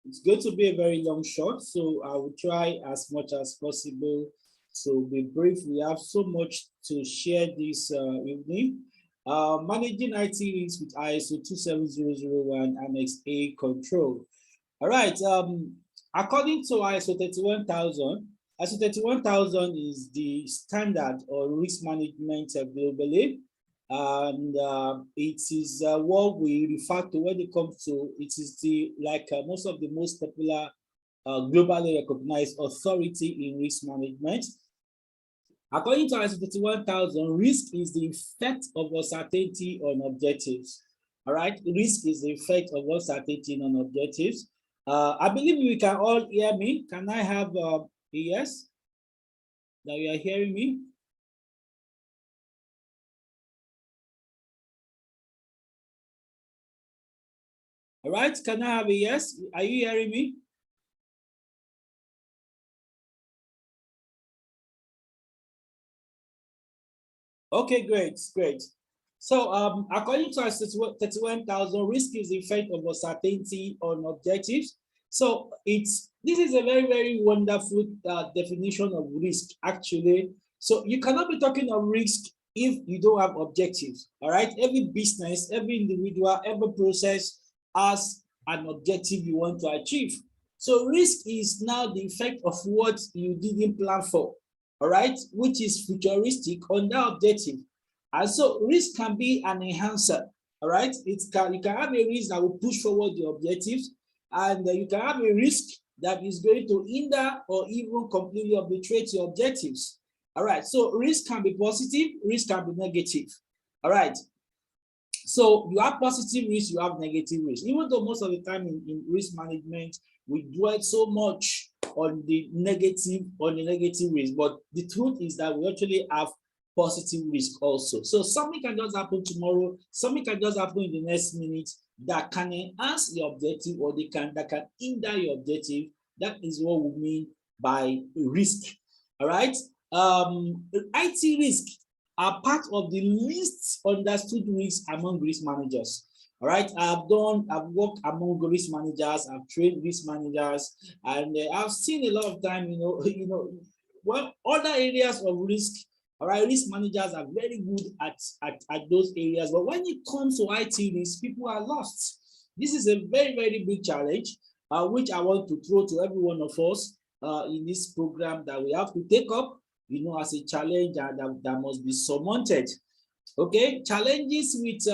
it's going to be a very long shot, so I will try as much as possible to be brief. We have so much to share this evening. Managing IT risk with ISO 27001 Annex A control. All right. According to ISO 31000, ISO 31000 is the standard or risk management globally, and it is what we refer to when it comes to it is the most of the most popular globally recognized authority in risk management. According to ISO 31000, risk is the effect of uncertainty on objectives. All right, risk is the effect of uncertainty on objectives. I believe you can all hear me. Can I have a yes? That you are hearing me? All right, can I have a yes? Are you hearing me? Okay, great, great. So according to us, 31,000, risk is the effect of uncertainty on objectives. So this is a very, very wonderful definition of risk, actually. So you cannot be talking of risk if you don't have objectives, all right? Every business, every individual, every process has an objective you want to achieve. So risk is now the effect of what you didn't plan for, all right, which is futuristic on that objective. And so risk can be an enhancer, all right? You can have a risk that will push forward the objectives, and you can have a risk that is going to hinder or even completely obliterate your objectives. All right, so risk can be positive, risk can be negative. All right, so you have positive risk, you have negative risk. Even though most of the time in risk management, we dwell so much on the negative risk, but the truth is that we actually have positive risk also. So something can just happen tomorrow, something can just happen in the next minute that can enhance your objective, or that can hinder your objective. That is what we mean by risk. All right. IT risk are part of the least understood risks among risk managers. All right, I've worked among risk managers, I've trained risk managers, and I've seen a lot of time, well, other areas of risk. All right, risk managers are very good at those areas, but when it comes to IT risk, people are lost. This is a very, very big challenge, which I want to throw to every one of us in this program that we have to take up, as a challenge that must be surmounted. Okay, challenges with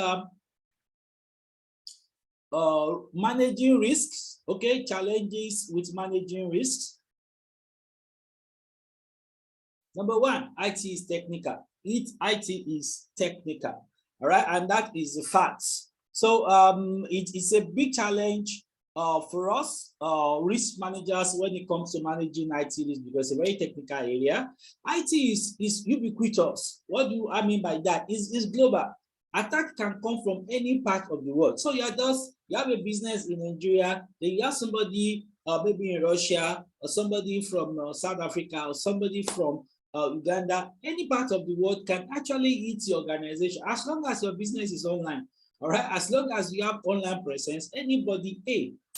managing risks. Okay, challenges with managing risks. Number one, IT is technical. IT is technical. All right, and that is the facts. So it's a big challenge for us risk managers when it comes to managing IT risk, because it's a very technical area. IT is ubiquitous. What do I mean by that? Is global. Attack can come from any part of the world. So you have a business in Nigeria, then you have somebody maybe in Russia, or somebody from South Africa, or somebody from Uganda. Any part of the world can actually hit your organization as long as your business is online. All right, as long as you have online presence, anybody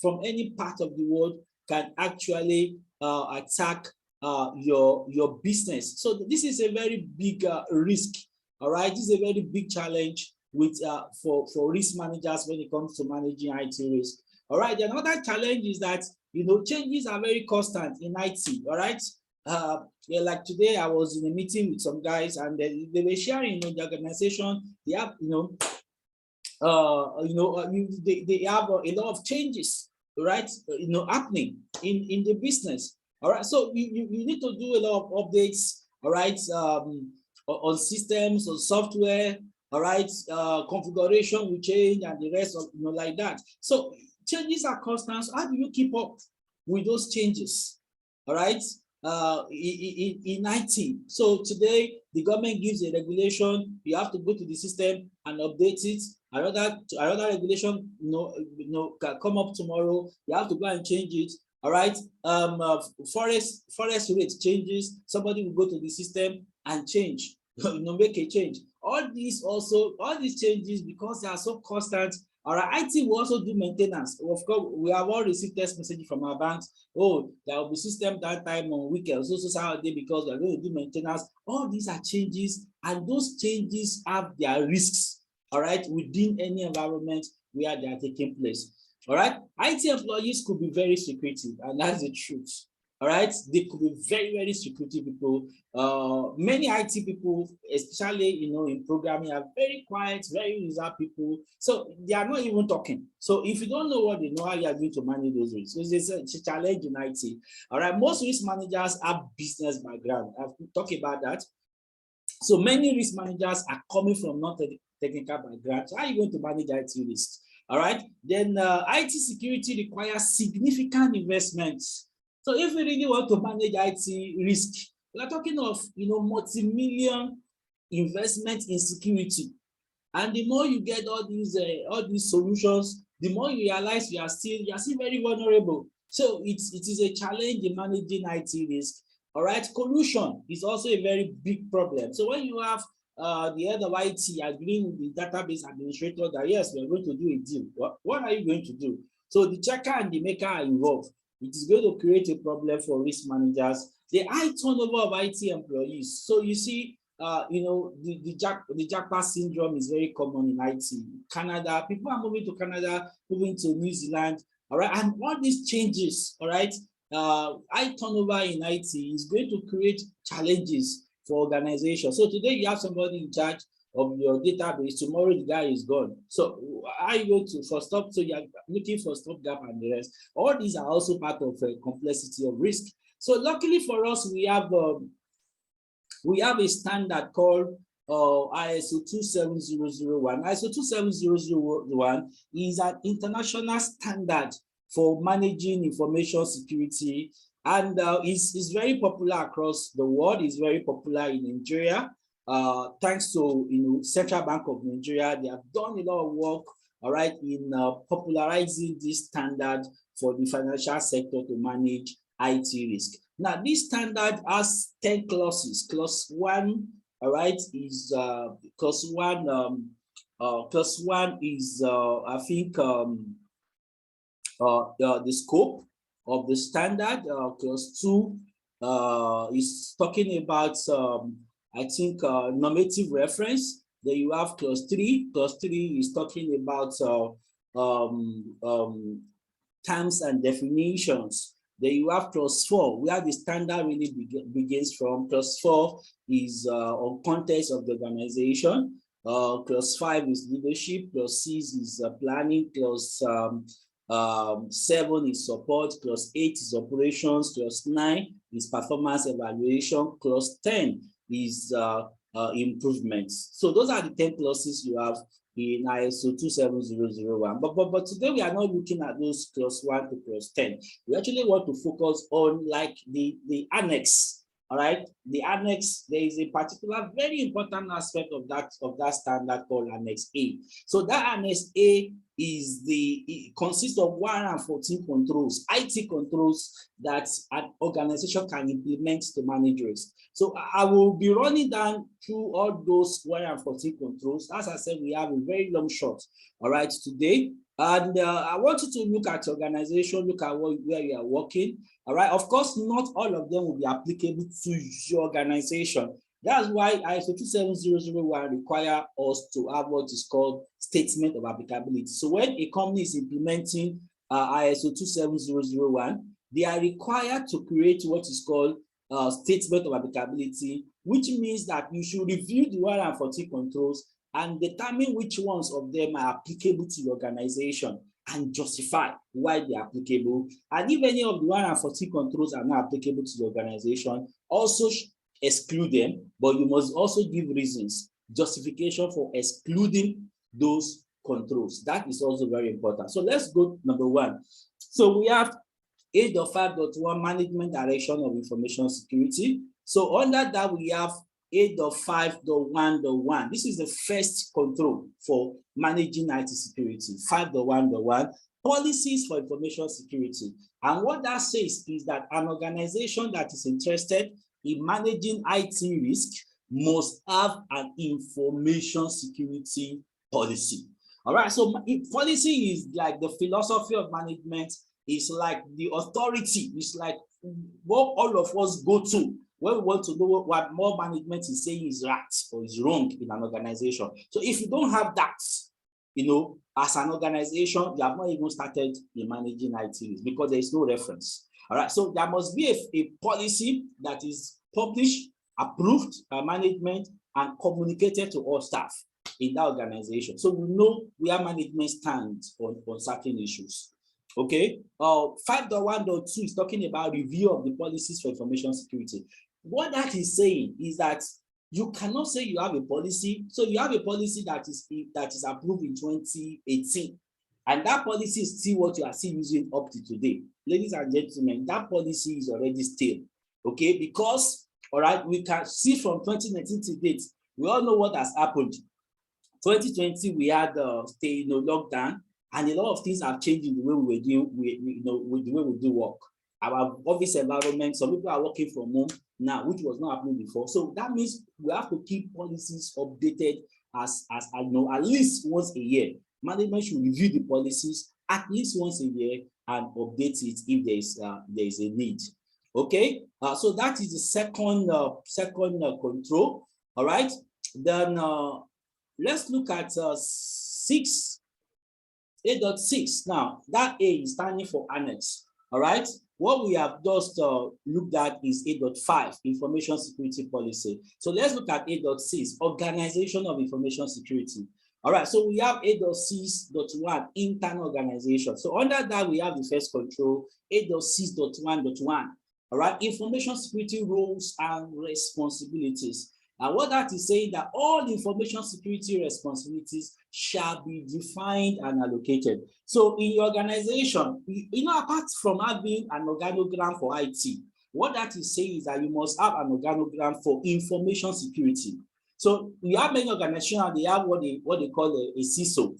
from any part of the world can actually attack your business. So this is a very big risk. All right, this is a very big challenge with for risk managers when it comes to managing IT risk. All right, another challenge is that changes are very constant in IT. All right, yeah, like today I was in a meeting with some guys, and they were sharing the organization. They have they have a lot of changes, right? Happening in the business. All right, so you need to do a lot of updates. All right, on systems, on software. All right, configuration will change and the rest of like that. So changes are constant. So how do you keep up with those changes? All right, in IT. So today the government gives a regulation. You have to go to the system and update it. Another regulation, can come up tomorrow. You have to go and change it. All right. Forest rate changes. Somebody will go to the system and change. Make a change. All these changes, because they are so constant, All right, IT will also do maintenance. Of course, we have all received text messages from our banks. Oh, there will be system downtime on weekends, also Saturday, because we're going to do maintenance. All these are changes, and those changes have their risks, all right, within any environment where they are taking place. All right, IT employees could be very secretive, and that's the truth. All right, they could be very, very secretive people. Many IT people, especially in programming, are very quiet, very reserved people. So they are not even talking. So if you don't know what they know, how you are going to manage those risks. So it's a challenge in IT. All right, most risk managers have business background. I've talked about that. So many risk managers are coming from non-technical background. So how are you going to manage IT risks? All right. Then IT security requires significant investments. So if we really want to manage IT risk, we are talking of multi-million investment in security. And the more you get all these solutions, the more you realize you are still very vulnerable. So it is a challenge in managing IT risk. All right, collusion is also a very big problem. So when you have the head of IT agreeing with the database administrator that yes, we are going to do a deal, what are you going to do? So the checker and the maker are involved. It is going to create a problem for risk managers. The high turnover of IT employees. So you see, the jackpot syndrome is very common in IT. Canada, people are moving to Canada, moving to New Zealand, all right, and all these changes, all right, high turnover in IT is going to create challenges for organizations. So today you have somebody in charge of your database, tomorrow the guy is gone. So how are you going to for stop? So you're looking for stop gap and the rest. All these are also part of a complexity of risk. So luckily for us, we have a standard called ISO 27001. ISO 27001 is an international standard for managing information security, and is very popular across the world. It's very popular in Nigeria. Thanks to Central Bank of Nigeria, they have done a lot of work, all right, in popularizing this standard for the financial sector to manage IT risk. Now, this standard has 10 clauses. Clause 1, all right, is clause 1. Clause 1 is I think the scope of the standard. Clause 2 is talking about I think normative reference. Then you have clause 3. Clause 3 is talking about terms and definitions. Then you have clause 4, where the standard really begins from. Clause 4 is on context of the organization. Clause 5 is leadership. Clause 6 is planning. Clause 7 is support. Clause 8 is operations. Clause 9 is performance evaluation. Clause 10 is improvements. So those are the 10 clauses you have in ISO 27001. But today we are not looking at those clause 1 to clause 10. We actually want to focus on like the annex. All right, the annex, there is a particular very important aspect of that standard called Annex A. So that Annex A it consists of 114 controls, IT controls that an organization can implement to manage risk. So I will be running down through all those 114 controls. As I said, we have a very long shot, all right, today. And I want you to look at your organization, look at where you are working. All right, of course, not all of them will be applicable to your organization. That's why ISO 27001 require us to have what is called statement of applicability. So when a company is implementing ISO 27001, they are required to create what is called statement of applicability, which means that you should review the 140 controls and determine which ones of them are applicable to your organization and justify why they are applicable. And if any of the 140 controls are not applicable to the organization, also exclude them, but you must also give reasons, justification for excluding those controls. That is also very important. So let's go number 1. So we have 8.5.1 Management Direction of Information Security. So under that we have 8.5.1.1. This is the first control for managing IT security. 5.1.1 Policies for Information Security. And what that says is that an organization that is interested in managing IT risk must have an information security policy. All right, so policy is like the philosophy of management. It's like the authority. It's like what all of us go to when we want to know what more management is saying is right or is wrong in an organization. So if you don't have that, as an organization, you have not even started in managing IT because there is no reference. All right, so there must be a policy that is published, approved by management, and communicated to all staff in that organization. So we know where management stands on certain issues. Okay, 5.1.2 is talking about review of the policies for information security. What that is saying is that you cannot say you have a policy. So you have a policy that is approved in 2018, and that policy is still what you are still using up to today. Ladies and gentlemen, that policy is already stale. Okay, because all right, we can see from 2019 to date, we all know what has happened. 2020 we had lockdown, and a lot of things have changed in the way we were doing, with the way we do work. Our office environment, some people are working from home now, which was not happening before. So that means we have to keep policies updated as at least once a year. Management should review the policies at least once a year and update it if there is a need. Okay, so that is the second control. All right, then let's look at 8.6. Now that A is standing for Annex. All right, what we have just looked at is 8.5, information security policy. So let's look at 8.6, organization of information security. All right, so we have 8.6.1, internal organization. So under that, we have the first control, 8.6.1.1. All right, information security roles and responsibilities. And what that is saying that all information security responsibilities shall be defined and allocated. So in your organization, apart from having an organogram for IT, what that is saying is that you must have an organogram for information security. So we have many organizations, they have what they call a CISO,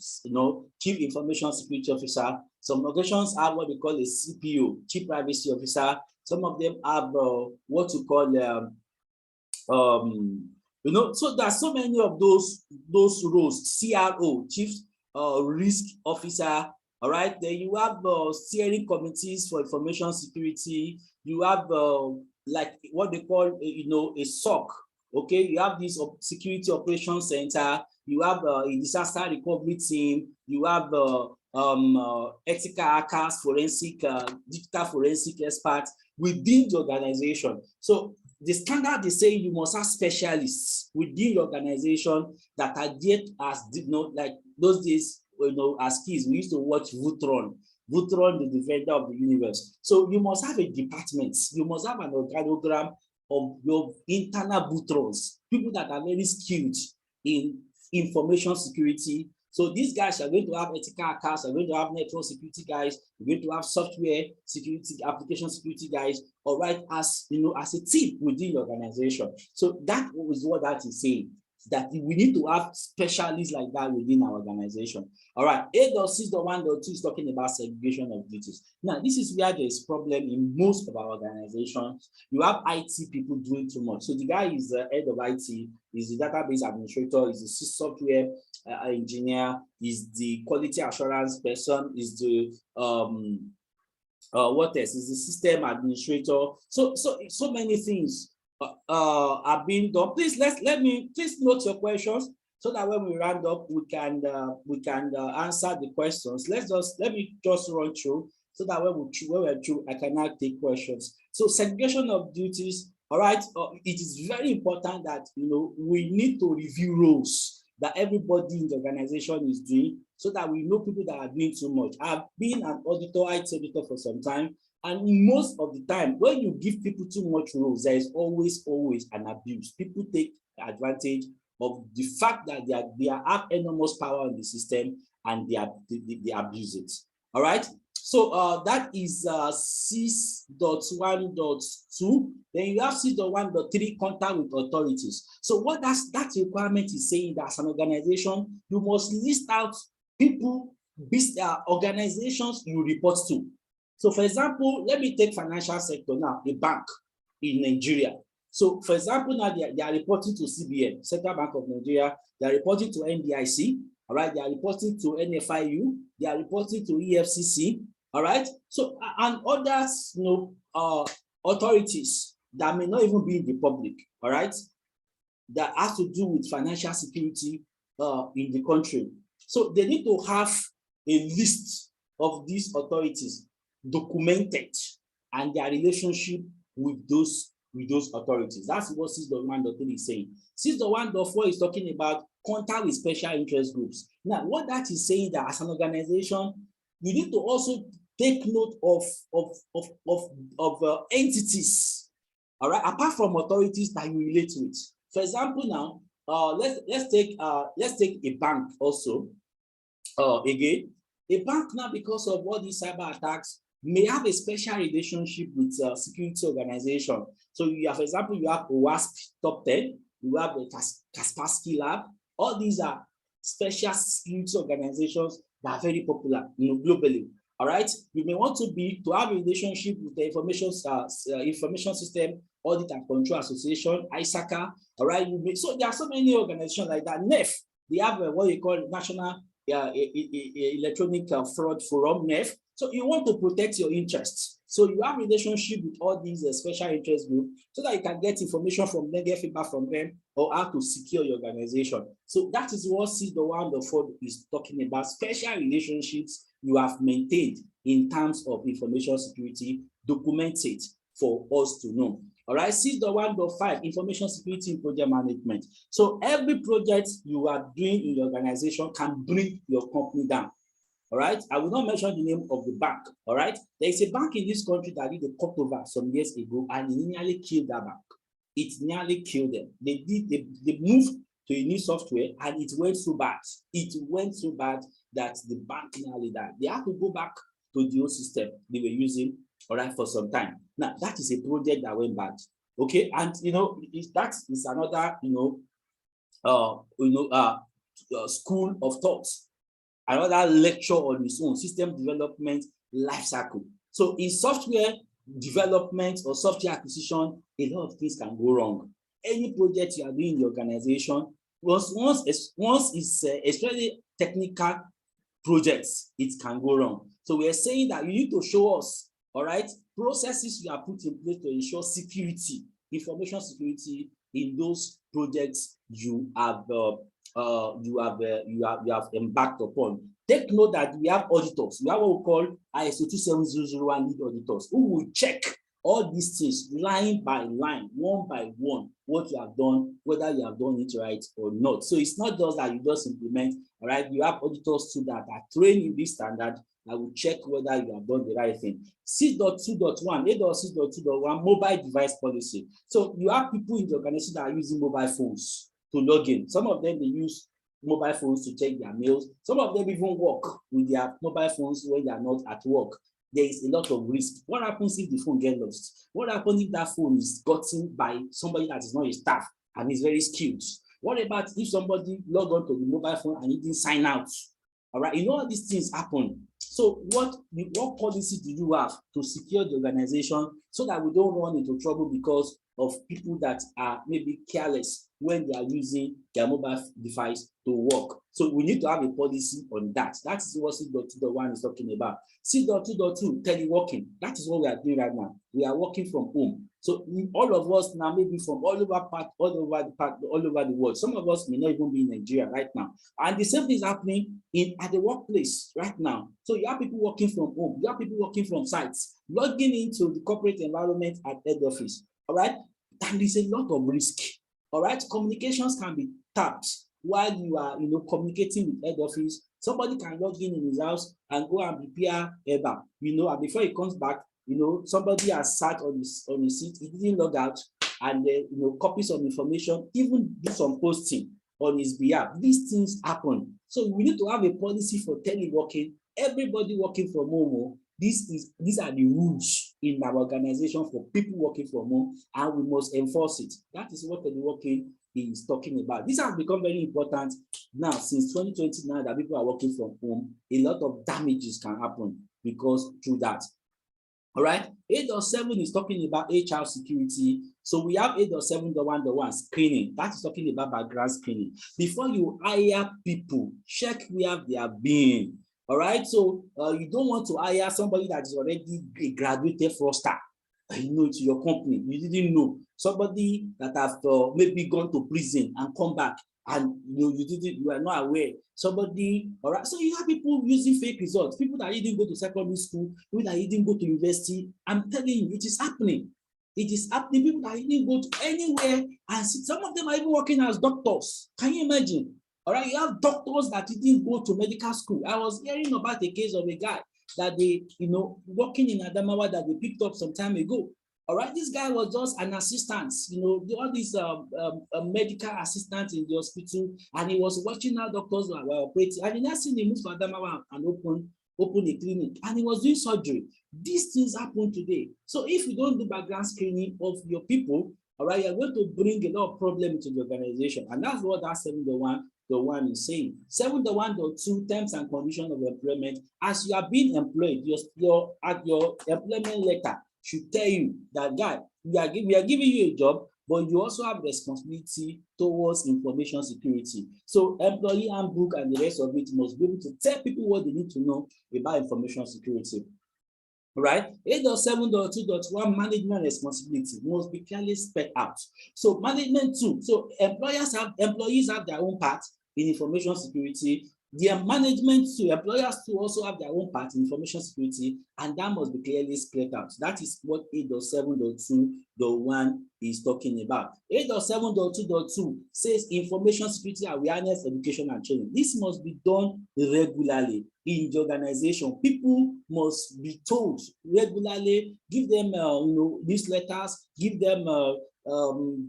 Chief Information Security Officer. Some organizations have what they call a CPO, Chief Privacy Officer. Some of them have what you call so there's so many of those roles. CRO, Chief Risk Officer. All right, then you have steering committees for information security. You have like what they call a SOC. Okay, you have this security operations center. You have a disaster recovery team. You have ethical hackers, forensic, digital forensic experts within the organization. So the standard is saying you must have specialists within your organization that are yet as like those days, as kids, we used to watch Voltron, the defender of the universe. So you must have a department, you must have an organogram of your internal Voltrons, people that are very skilled in information security. So these guys are going to have ethical hackers, are going to have network security guys, you're going to have software security, application security guys, all right, as as a team within the organization. So that is what that is saying, that we need to have specialists like that within our organization. All right, 8.6.1.2 is talking about segregation of duties. Now, this is where there is problem in most of our organizations. You have IT people doing too much. So the guy is the head of IT, is the database administrator, is the software engineer, is the quality assurance person, is the what else? Is the system administrator. So many things are being done. Please please note your questions so that when we round up, we can answer the questions. Let me just run through so that when we're through, I can now take questions. So segregation of duties. All right, it is very important that we need to review roles that everybody in the organization is doing, so that we know people that are doing too much. I've been an auditor, IT auditor for some time, and most of the time, when you give people too much roles, there is always an abuse. People take advantage of the fact that they have enormous power in the system, and they abuse it. All right. So that is 6.1.2. Then you have 6.1.3, contact with authorities. So what that requirement is saying, that as an organization, you must list out people, organizations you report to. So for example, let me take financial sector now, a bank in Nigeria. So for example, now they are reporting to CBN, Central Bank of Nigeria, they are reporting to NDIC, All right, they are reporting to NFIU, they are reporting to EFCC. All right, so and others, authorities that may not even be in the public. All right, that has to do with financial security in the country. So they need to have a list of these authorities documented and their relationship with those authorities. That's what 6.1.3 is saying. 6.1.4 is talking about contact with special interest groups. Now, what that is saying that as an organization, you need to also take note of entities, all right, apart from authorities that you relate with. For example, now let's take a bank also. Again, a bank now, because of all these cyber attacks, may have a special relationship with security organization. So you have, for example, you have WASP Top 10, you have the Kaspersky Lab. All these are special security organizations that are very popular, globally. All right, you may want to have a relationship with the information system audit and control association, ISACA. All right, so there are so many organizations like that. NEF, they have what you call National Electronic Fraud Forum, NEF. So you want to protect your interests. So you have a relationship with all these special interest groups so that you can get information from them, get feedback from them, or how to secure your organization. So that is what 6.1.4 is talking about, special relationships you have maintained in terms of information security, documented for us to know. All right, 6.1.5, information security in project management. So every project you are doing in your organization can bring your company down. All right, I will not mention the name of the bank. All right, there is a bank in this country that did a cut over some years ago, and it nearly killed that bank. It nearly killed them. They moved to a new software, and it went so bad. It went so bad that the bank nearly died. They have to go back to the old system they were using, all right, for some time. Now that is a project that went bad. Okay, and that is another school of thoughts. Another lecture on its own, system development life cycle. So in software development or software acquisition, a lot of things can go wrong. Any project you are doing in the organization, once it's especially technical projects, it can go wrong. So we are saying that you need to show us, all right, processes you have put in place to ensure security, information security in those projects you have embarked upon. Take note that we have auditors. We have what we call ISO 27001 lead auditors who will check all these things line by line, one by one, what you have done, whether you have done it right or not. So it's not just that you just implement, all right? You have auditors too that are trained in this standard that will check whether you have done the right thing. 6.2.1, 8.6.2.1, mobile device policy. So you have people in the organization that are using mobile phones to log in. Some of them, they use mobile phones to check their mails. Some of them even work with their mobile phones when they are not at work. There is a lot of risk. What happens if the phone gets lost? What happens if that phone is gotten by somebody that is not a staff and is very skilled? What about if somebody log on to the mobile phone and he didn't sign out? All right, all these things happen. So what policy do you have to secure the organization so that we don't run into trouble because of people that are maybe careless when they are using their mobile device to work? So we need to have a policy on that. That is what 6.2.1 is talking about. 6.2.2, teleworking. That is what we are doing right now. We are working from home. So all of us now, maybe from all over the world. Some of us may not even be in Nigeria right now. And the same thing is happening at the workplace right now. So you have people working from home. You have people working from sites, logging into the corporate environment at head office. All right, and there's a lot of risk. All right, communications can be tapped while you are, communicating with head office. Somebody can log in his house and go and prepare EBA, and before he comes back, somebody has sat on his seat, he didn't log out, and copies of information, even do some posting on his behalf. These things happen. So we need to have a policy for teleworking. Everybody working from home. These are the rules in our organization for people working from home, and we must enforce it. That is what teleworking is talking about. This has become very important now since 2020. Now that people are working from home, a lot of damages can happen because through that. All right. 8.7 is talking about HR security. So we have 8.7.1.1 screening. That is talking about background screening. Before you hire people, check where they are being. All right. So you don't want to hire somebody that is already a graduated fraudster. To your company. You didn't know. Somebody that have maybe gone to prison and come back, and you are not aware. Somebody, all right. So you have people using fake results, people that didn't go to secondary school, people that didn't go to university. I'm telling you, it is happening. It is happening. People that didn't go to anywhere, and some of them are even working as doctors. Can you imagine? All right, you have doctors that didn't go to medical school. I was hearing about a case of a guy that they, working in Adamawa, that they picked up some time ago. All right, this guy was just an assistant, all these medical assistants in the hospital, and he was watching how doctors were operating. And the next thing, he moved to Adamawa and open a clinic, and he was doing surgery. These things happen today. So if you don't do background screening of your people, all right, you're going to bring a lot of problems into the organization, and that's what that 7.1 is saying. 7.1.2 terms and conditions of employment. As you are being employed, your employment letter should tell you that, guy, we are giving you a job, but you also have responsibility towards information security. So employee handbook and the rest of it must be able to tell people what they need to know about information security. Right? 8.7.2.1 management responsibility must be clearly spelled out. So management too. So employees have their own part in information security. Their management too, employers too also have their own part in information security, and that must be clearly spelled out. That is what 8.7.2.1 is talking about. 8.7.2.2 says information security awareness, education, and training. This must be done regularly in the organization. People must be told regularly, give them newsletters, give them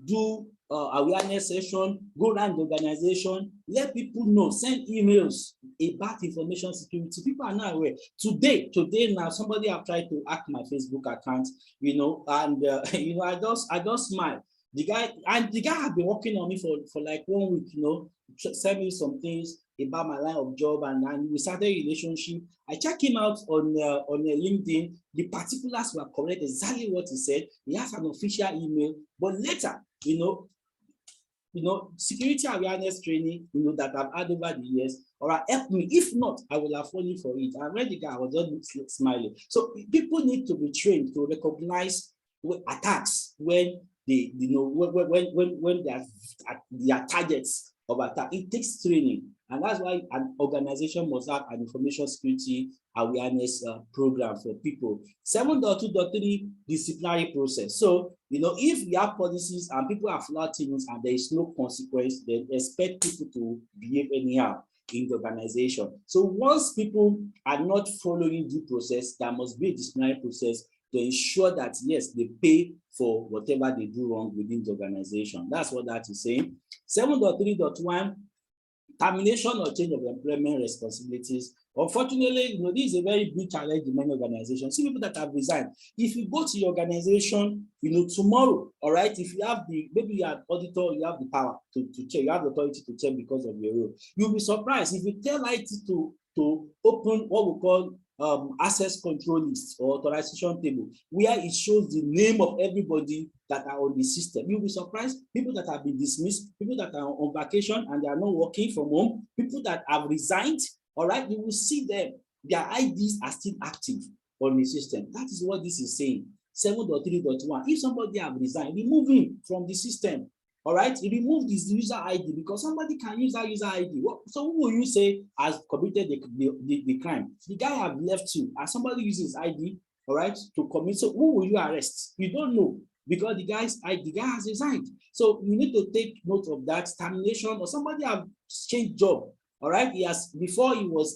do awareness session, go around the organization, let people know, send emails about information security. People are not aware. Today now, somebody have tried to hack my Facebook account, and I just smile. The guy had been working on me for like 1 week, send me some things about my line of job, and we started a relationship. I checked him out on LinkedIn. The particulars were correct, exactly what he said. He has an official email, but later, security awareness training, that I've had over the years, or help me. If not, I will have fallen for it. I read the guy, I was just smiling. So people need to be trained to recognize attacks when they, when they are targets of attack. It takes training, and that's why an organization must have an information security awareness program for people. 7.2.3 disciplinary process. So if we have policies and people are flouting it and there is no consequence, then expect people to behave anyhow in the organization. So once people are not following due process, there must be a disciplinary process to ensure that, yes, they pay for whatever they do wrong within the organization. That's what that is saying. 7.3.1, termination or change of employment responsibilities. Unfortunately, this is a very big challenge in many organizations. See people that have resigned. If you go to your organization, tomorrow, all right, if you have maybe you are an auditor, you have the power to check, you have the authority to check because of your role. You'll be surprised if you tell IT to open what we call access control list or authorization table, where it shows the name of everybody that are on the system. You'll be surprised. People that have been dismissed, people that are on vacation and they are not working from home, people that have resigned, all right, you will see them. Their IDs are still active on the system. That is what this is saying. 7.3.1. If somebody have resigned, remove him from the system. All right, remove this user ID, because somebody can use that user ID. So who will you say has committed the crime? The guy have left you, and somebody uses ID, all right, to commit. So who will you arrest? You don't know, because the guy has resigned. So you need to take note of that. Termination, or somebody have changed job. All right, before he was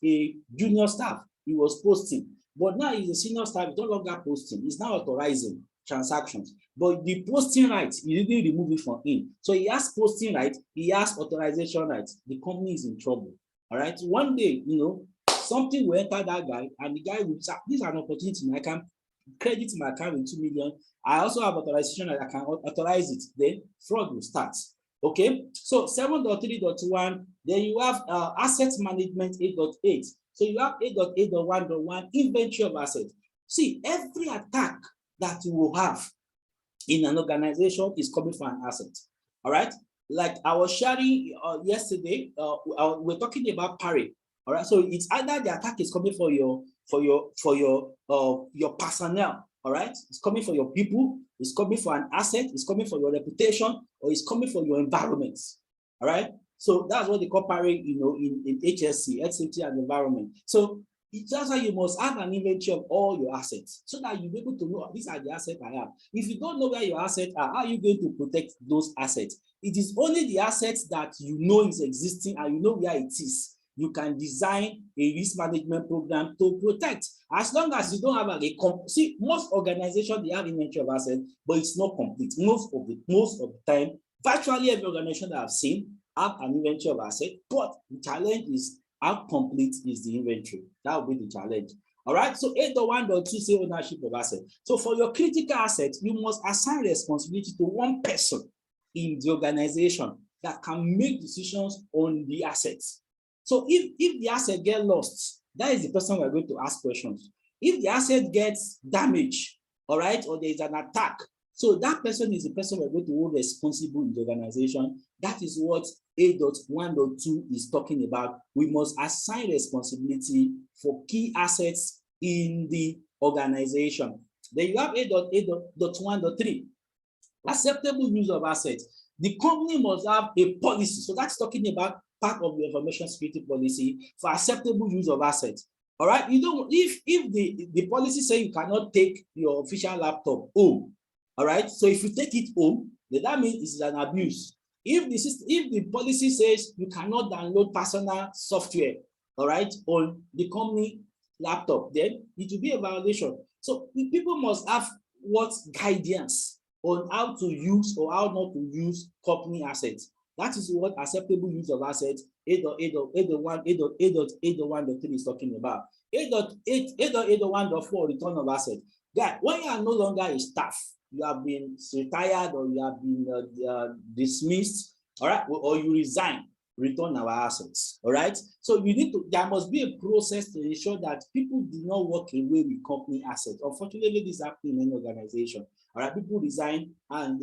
a junior staff, he was posting, but now he's a senior staff. He's no longer posting. He's now authorizing transactions. But the posting rights, you didn't remove it from him. So he has posting rights, he has authorization rights. The company is in trouble. All right. One day, something will enter that guy, and the guy will say, this is an opportunity. I can credit my account with 2 million. I also have authorization that I can authorize it. Then fraud will start. Okay. So 7.3.1, then you have asset management 8.8. So you have 8.8.1.1, inventory of assets. See, every attack that you will have in an organization is coming from an asset. All right. Like I was sharing yesterday, we're talking about parry. All right. So it's either the attack is coming for your personnel. All right. It's coming for your people. It's coming for an asset. It's coming for your reputation, or it's coming for your environment. All right. So that's what they call parry, in HSC, health, safety, and environment. So that's why you must have an inventory of all your assets so that you'll be able to know these are the assets I have. If you don't know where your assets are, how are you going to protect those assets? It is only the assets that you know is existing and you know where it is. You can design a risk management program to protect. As long as you don't have see, most organizations, they have inventory of assets, but it's not complete. Most of the time, virtually every organization that I've seen have an inventory of assets, but the challenge is how complete is the inventory? That will be the challenge. All right. So 8.1.2 say ownership of assets. So for your critical assets, you must assign responsibility to one person in the organization that can make decisions on the assets. So if the asset gets lost, that is the person we're going to ask questions. If the asset gets damaged, all right, or there is an attack, so that person is the person we're going to hold responsible in the organization. That is what 8.1.2 is talking about. We must assign responsibility for key assets in the organization. Then you have 8.1.3, acceptable use of assets. The company must have a policy. So that's talking about part of the information security policy for acceptable use of assets. All right. You don't, if the policy says you cannot take your official laptop home, all right. So if you take it home, then that means it's an abuse. If the policy says you cannot download personal software, all right, on the company laptop, then it will be a violation. So people must have what guidance on how to use or how not to use company assets. That is what acceptable use of assets 8.1.3 is talking about. 8.1.4 return of assets. Guys, when you are no longer a staff, you have been retired or you have been dismissed, all right, or you resign, return our assets, all right? So there must be a process to ensure that people do not walk away with company assets. Unfortunately, this happens in any organization. All right, people resign and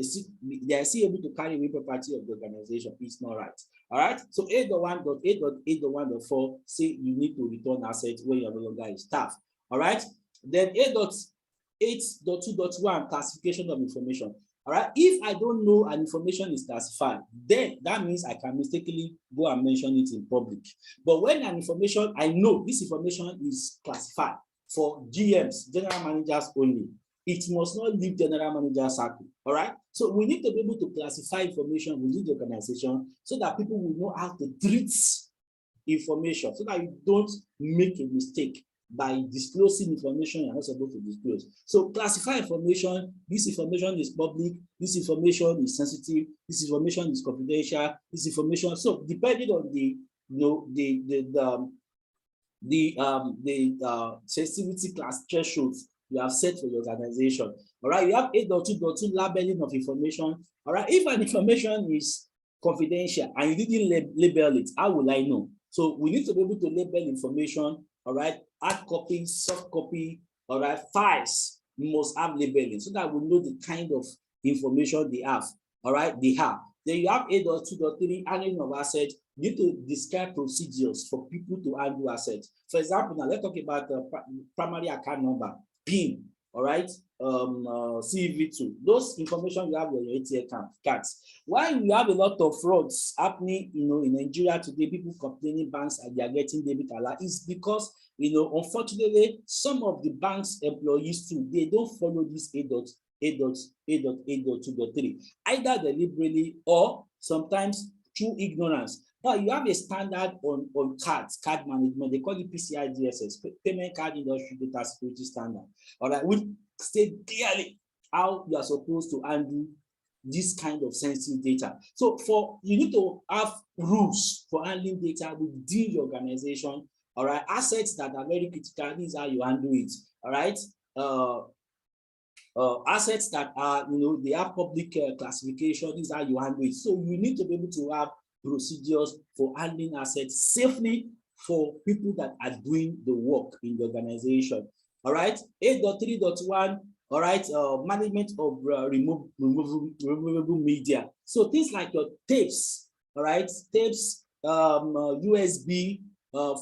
they are still able to carry away property of the organization. It's not right. All right. So 8.1.4 say you need to return assets when you are no longer a staff. All right. Then 8.2.1 classification of information. All right. If I don't know an information is classified, then that means I can mistakenly go and mention it in public. But when an information, I know this information is classified for GMs, general managers only, it must not leave general manager circle. All right. So we need to be able to classify information within the organization so that people will know how to treat information, so that you don't make a mistake by disclosing information you're not supposed to disclose. So classify information. This information is public. This information is sensitive. This information is confidential. This information. So depending on the sensitivity class thresholds you have set for your organization. All right, you have 8.2.2 labeling of information. All right, if an information is confidential and you didn't label it, how will I know? So we need to be able to label information. All right, hard copy, soft copy, all right, files must have labeling so that we know the kind of information they have. All right, they have. Then you have 8.2.3 handling of assets. You need to describe procedures for people to handle assets. For example, now let's talk about the primary account number, PIN, all right, CEV2. Those information you have on your ATM cards. Why we have a lot of frauds happening, in Nigeria today, people complaining banks and they are getting debit alert, is because, unfortunately, some of the bank's employees too, they don't follow this 8.2.3, either deliberately or sometimes through ignorance. Now you have a standard on cards, card management. They call it PCI DSS, Payment Card Industry Data Security Standard. All right, which state clearly how you are supposed to handle this kind of sensitive data. So you need to have rules for handling data within your organization. All right, assets that are very critical, these are how you handle it. All right. Assets that are, they have public classification, these are how you handle it. So you need to be able to have procedures for handling assets safely for people that are doing the work in the organization. All right, 8.3.1. All right, management of removable media. So things like your tapes, all right, tapes, USB,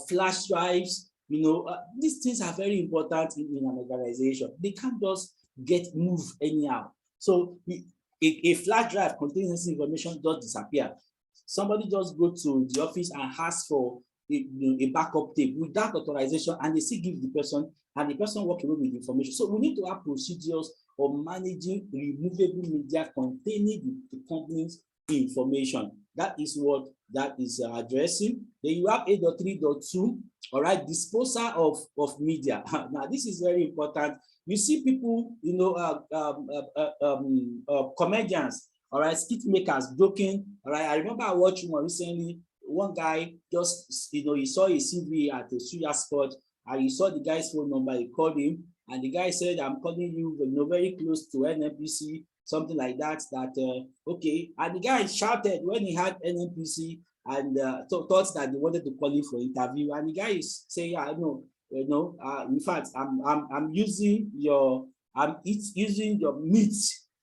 flash drives. These things are very important in an organization. They can't just get moved anyhow. So a flash drive containing this information just disappear. Somebody just go to the office and ask for a backup tape without authorization, and they still give the person, and the person walk away with the information. So we need to have procedures of managing removable media containing the company's information. That is what that is addressing. Then you have 8.3.2. All right, disposal of media. Now this is very important. You see people, comedians, all right, skit makers joking. All right, I remember I watched one recently. One guy just, he saw a CV at a suya spot, and he saw the guy's phone number. He called him, and the guy said, "I'm calling you, very close to NNPC," something like that. Okay, and the guy shouted when he had NNPC, and thought that they wanted to call him for interview. And the guy is saying, "Yeah, I know, in fact, I'm using your meat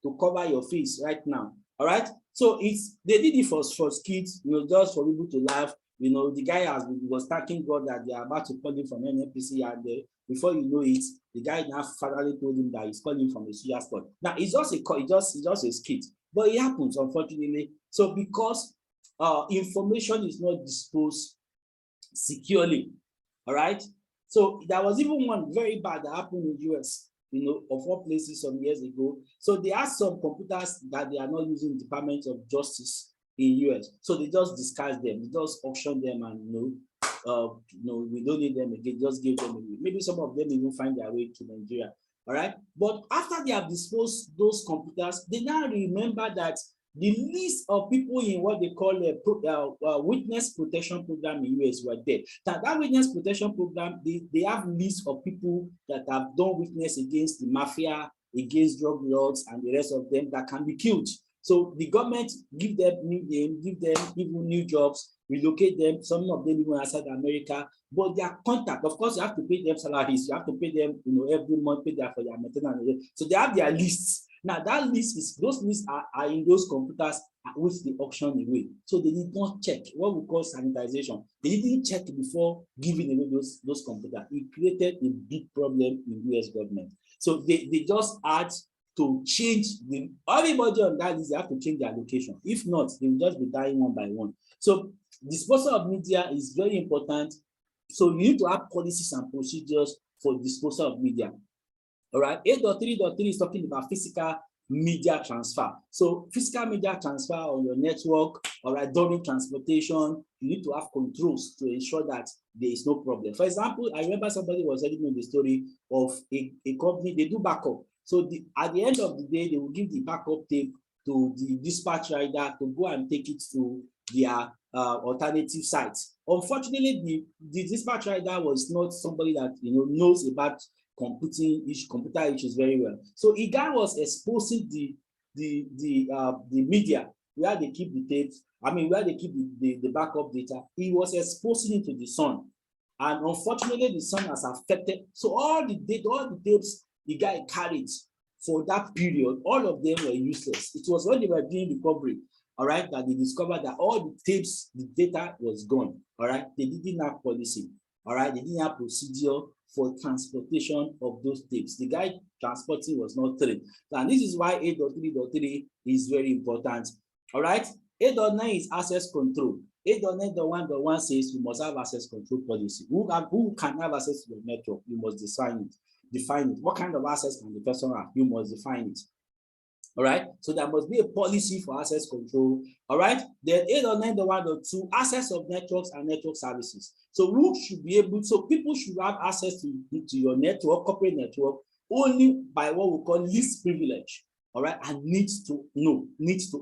to cover your face right now." All right. So they did it for skits, just for people to laugh. The guy was thanking God that they are about to call him from NNPC, and before you know it, the guy now finally told him that he's calling from a suya spot. Now it's just a skit, but it happens, unfortunately. So because information is not disposed securely, all right. So there was even one very bad that happened in the US, of all places some years ago. So they asked some computers that they are not using Department of Justice in US. So they just discard them, they just auction them, and we don't need them again, just give them away. Maybe some of them even find their way to Nigeria. All right. But after they have disposed those computers, they now remember that the list of people in what they call a witness protection program in US were there. That witness protection program, they have lists of people that have done witness against the mafia, against drug lords, and the rest of them that can be killed. So the government give them new names, give them even new jobs, relocate them, some of them even outside America. But their contact, of course, you have to pay them salaries, you have to pay them, every month, pay them for their maintenance. So they have their lists. Now that those lists are in those computers which they auction away. So they did not check what we call sanitization. They didn't check before giving away those computers. It created a big problem in US government. So they just had to change everybody on that list. They have to change their location. If not, they will just be dying one by one. So disposal of media is very important. So you need to have policies and procedures for disposal of media. All right, 8.3.3 is talking about physical media transfer. So physical media transfer on your network, all right, during transportation, you need to have controls to ensure that there is no problem. For example, I remember somebody was telling me the story of a company, they do backup. So at the end of the day, they will give the backup tape to the dispatch rider to go and take it to their alternative sites. Unfortunately, the dispatch rider was not somebody that knows about computer issues very well. So a guy was exposing the media where they keep the tapes, where they keep the backup data. He was exposing it to the sun, and unfortunately the sun has affected. So all the tapes the guy carried for that period, all of them were useless. It was when they were doing recovery, all right, that they discovered that all the tapes, the data was gone. All right, they didn't have policy. All right, they didn't have procedure for transportation of those tapes. The guy transporting was not trained. And this is why 8.3.3 is very important. All right, 8.9 is access control. 8.9.1.1 says you must have access control policy. Who can have access to the network? You must define it. What kind of access can the person have? You must define it. All right, so there must be a policy for access control. All right, then 8.9.1.2, access of networks and network services. So who should be able, so people should have access to your network, corporate network, only by what we call least privilege. All right, and needs to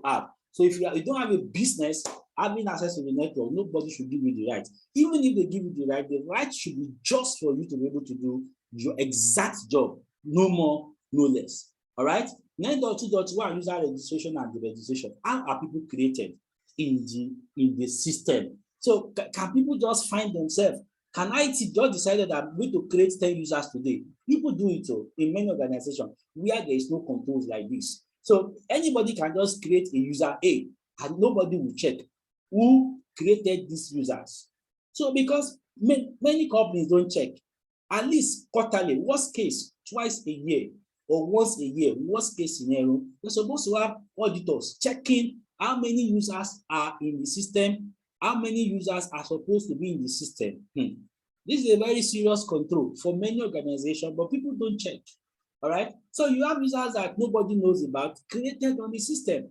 have. So if you don't have a business having access to the network, nobody should give you the right. Even if they give you the right should be just for you to be able to do your exact job, no more, no less. All right. 9.2.1 user registration and deregistration. How are people created in the system? So can people just find themselves? Can IT just decided that I'm going to create 10 users today? People do it in many organizations where there is no controls like this. So anybody can just create a user A and nobody will check who created these users. So because many companies don't check, at least quarterly, worst case, twice a year or once a year, worst case scenario, you're supposed to have auditors checking how many users are in the system, how many users are supposed to be in the system. This is a very serious control for many organizations, but people don't check. All right. So you have users that nobody knows about created on the system.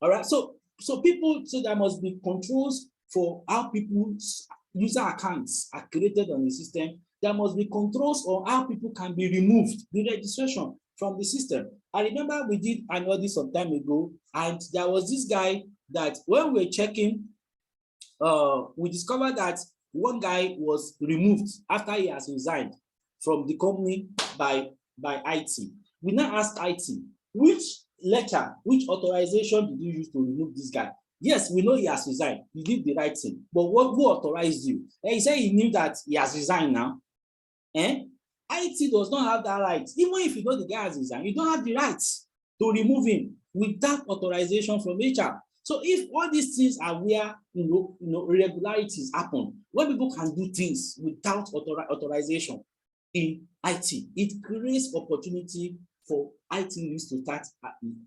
All right. So there must be controls for how people's user accounts are created on the system. There must be controls on how people can be removed, the registration from the system. I remember we did an audit some time ago, and there was this guy that when we were checking, we discovered that one guy was removed after he has resigned from the company by IT. We now asked IT, which letter, which authorization did you use to remove this guy? Yes, we know he has resigned. He did the right thing. But who authorized you? And he said he knew that he has resigned now. IT does not have that right. Even if you know the guy has resigned, you don't have the right to remove him without authorization from HR. So if all these things are where irregularities happen, when people can do things without authorization in IT, it creates opportunity for IT risks to start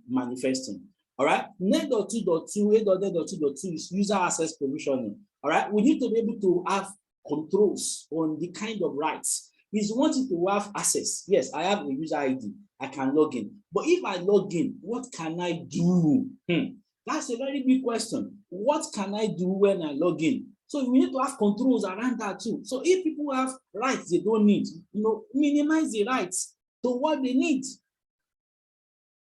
manifesting. All right. 9.2.2, 8.2.2 is user access provisioning. All right. We need to be able to have controls on the kind of rights. Is wanting to have access. Yes, I have a user ID. I can log in. But if I log in, what can I do? That's a very big question. What can I do when I log in? So we need to have controls around that too. So if people have rights they don't need, minimize the rights to what they need.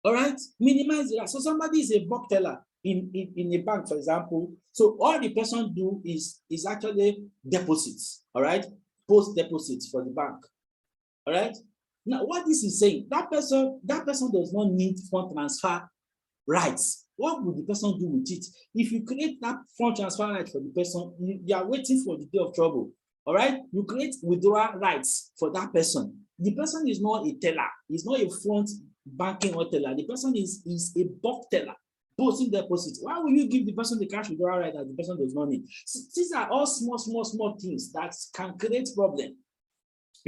All right, minimize the rights. So somebody is a bulk teller in a bank, for example. So all the person do is actually deposits. All right, post deposits for the bank. All right. Now, what this is saying, that person does not need fund transfer rights. What would the person do with it? If you create that fund transfer right for the person, you are waiting for the day of trouble. All right. You create withdrawal rights for that person. The person is not a teller. He's not a front banking or teller. The person is a bulk teller. Posting deposits. Why will you give the person the cash withdrawal right that the person does not need? So these are all small things that can create problem,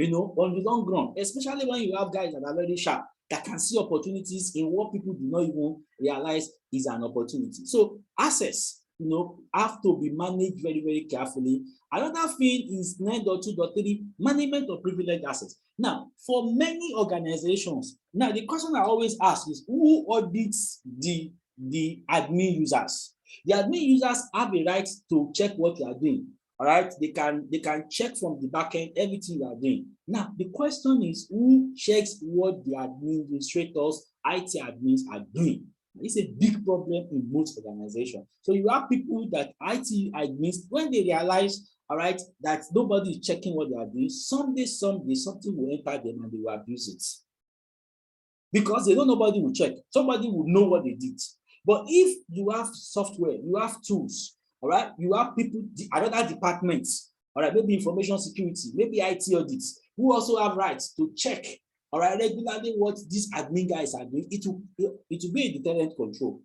on the long run, especially when you have guys that are very sharp, that can see opportunities in what people do not even realize is an opportunity. So access, have to be managed very, very carefully. Another thing is 9.2.3, management of privileged access. Now, for many organizations, now the question I always ask is, who audits the admin users? The admin users have a right to check what you are doing. All right, they can check from the back end everything you are doing. Now, the question is, who checks what the administrators, IT admins are doing? It's a big problem in most organizations. So you have people that IT admins, when they realize, all right, that nobody is checking what they are doing, someday something will enter them and they will abuse it. Because they know nobody will check. Somebody will know what they did. But if you have software, you have tools, all right, you have people, other departments, all right, maybe information security, maybe IT audits, who also have rights to check, all right, regularly what these admin guys are doing. It will be a deterrent control.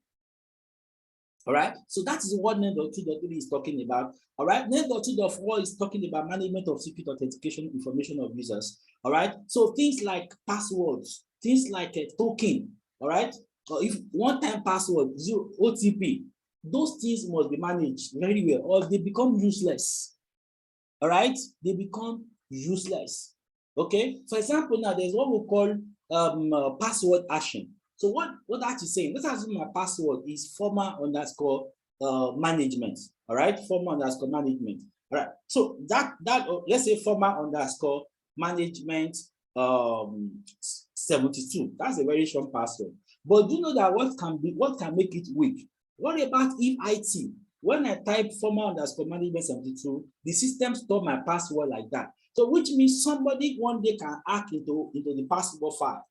All right, so that is what 9.2.3 is talking about. All right, 9.2.4 is talking about management of secret authentication information of users. All right, so things like passwords, things like a token, all right, or if one-time password, OTP, those things must be managed very well, or they become useless. All right, they become useless. Okay, for example, now there's what we call password hashing. So what that is saying, let's assume my password is former_management. All right, former_management. All right, so that let's say former_management 72. That's a very strong password. But do you know that what can make it weak? What about if IT, when I type former_management 72, the system store my password like that? So which means somebody one day can hack into the password file.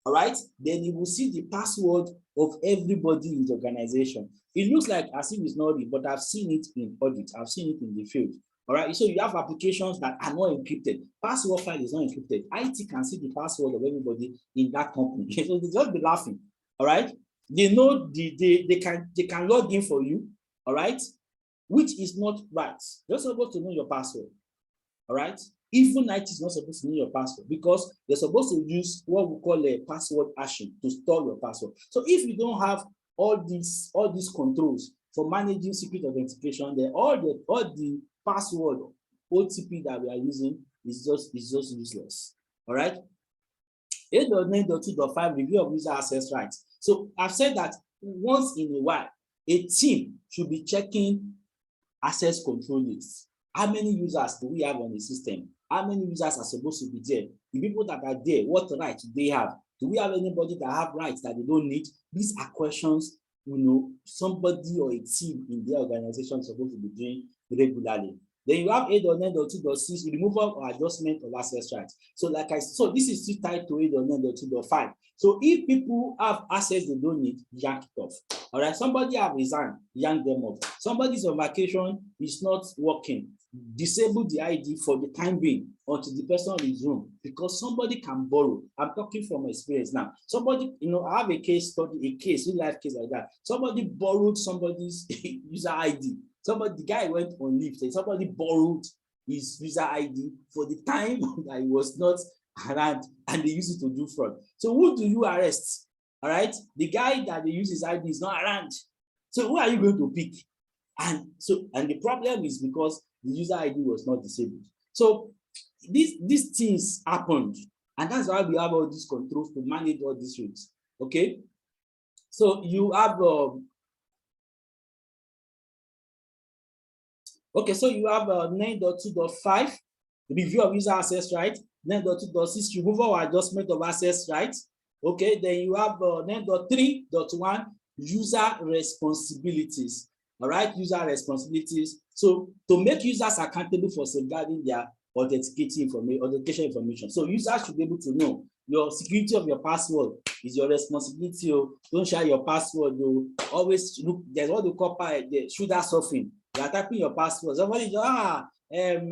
All right, then you will see the password of everybody in the organization. It looks like as if it's not real, but I've seen it in audit, I've seen it in the field. All right, so you have applications that are not encrypted. Password file is not encrypted. IT can see the password of everybody in that company. So they just be laughing. All right, they know they can log in for you. All right, which is not right. You're supposed to know your password. All right, even IT is not supposed to know your password because they're supposed to use what we call a password hashing to store your password. So if you don't have all these controls for managing secret authentication, then all the password OTP that we are using is just useless. All right. 8.9.2.5 review of user access rights. So I've said that once in a while, a team should be checking access control lists. How many users do we have on the system? How many users are supposed to be there? The people that are there, what rights do they have? Do we have anybody that have rights that they don't need? These are questions, somebody or a team in their organization is supposed to be doing regularly. Then you have 8.9.2.6, removal or adjustment of access rights. So this is still tied to 8.9.2.5. So if people have access they don't need, yank it off. All right, somebody have resigned, yank them off. Somebody's on vacation, is not working, disable the ID for the time being until the person is home, because somebody can borrow. I'm talking from experience now. Somebody, I have a case study, real life case like that. Somebody borrowed somebody's user ID. The guy went on leave, so somebody borrowed his user ID for the time that he was not around, and they used it to do fraud. So who do you arrest? All right, the guy that they use his ID is not around. So who are you going to pick? And the problem is because the user ID was not disabled. So these things happened, and that's why we have all these controls to manage all these risks. Okay, so you have so you have 9.2.5 review of user access right, 9.2.6 removal or adjustment of access rights. Okay, then you have 9.3.1 user responsibilities. All right, user responsibilities. So to make users accountable for safeguarding their authentication information. So users should be able to know your security of your password is your responsibility. Don't share your password. Always look, there's what they call the shoulder surfing. You are typing your password. Somebody Alex, and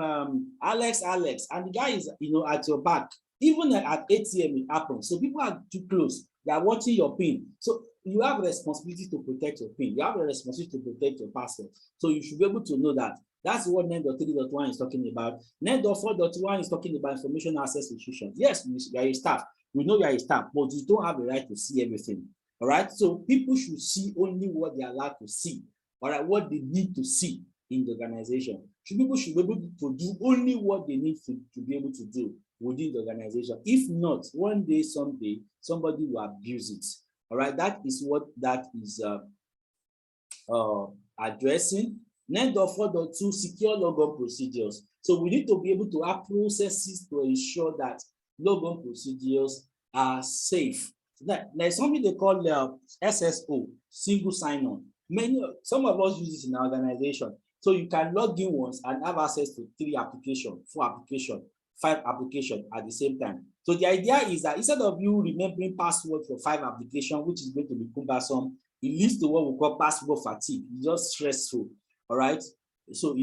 the guy is at your back. Even at ATM it happens. So people are too close. They are watching your PIN. So you have a responsibility to protect your PIN. You have a responsibility to protect your password. So you should be able to know that. That's what 9.3.1 is talking about. 9.4.1 is talking about information access restrictions. Yes, you are a staff. We know you are a staff, but you don't have the right to see everything. All right. So people should see only what they are allowed to see. All right, what they need to see in the organization. People should be able to do only what they need to be able to do within the organization. If not, one day, someday, somebody will abuse it. All right, that is what that is addressing. 9.4.2 secure logon procedures. So we need to be able to have processes to ensure that logon procedures are safe. There's something they call SSO, single sign-on. Some of us use this in our organization. So you can log in once and have access to 3 applications, 4 applications, 5 applications at the same time. So the idea is that instead of you remembering password for 5 applications, which is going to be cumbersome, it leads to what we call password fatigue. It's just stressful. All right. So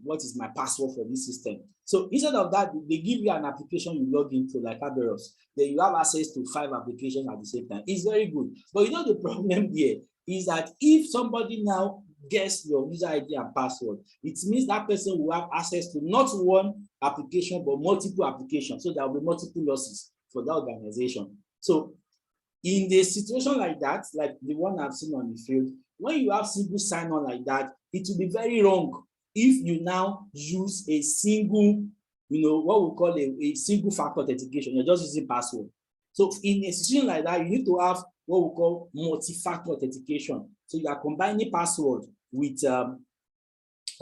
what is my password for this system? So instead of that, they give you an application you log into like Aberos. Then you have access to 5 applications at the same time. It's very good. But the problem here is that if somebody now gets your user ID and password, it means that person will have access to not one application, but multiple applications. So there will be multiple losses for that organization. So in a situation like that, like the one I've seen on the field, when you have single sign-on like that, it will be very wrong if you now use a single, what we call a single factor authentication. You're just using password. So in a situation like that, you need to have what we call multi-factor authentication. So you are combining password with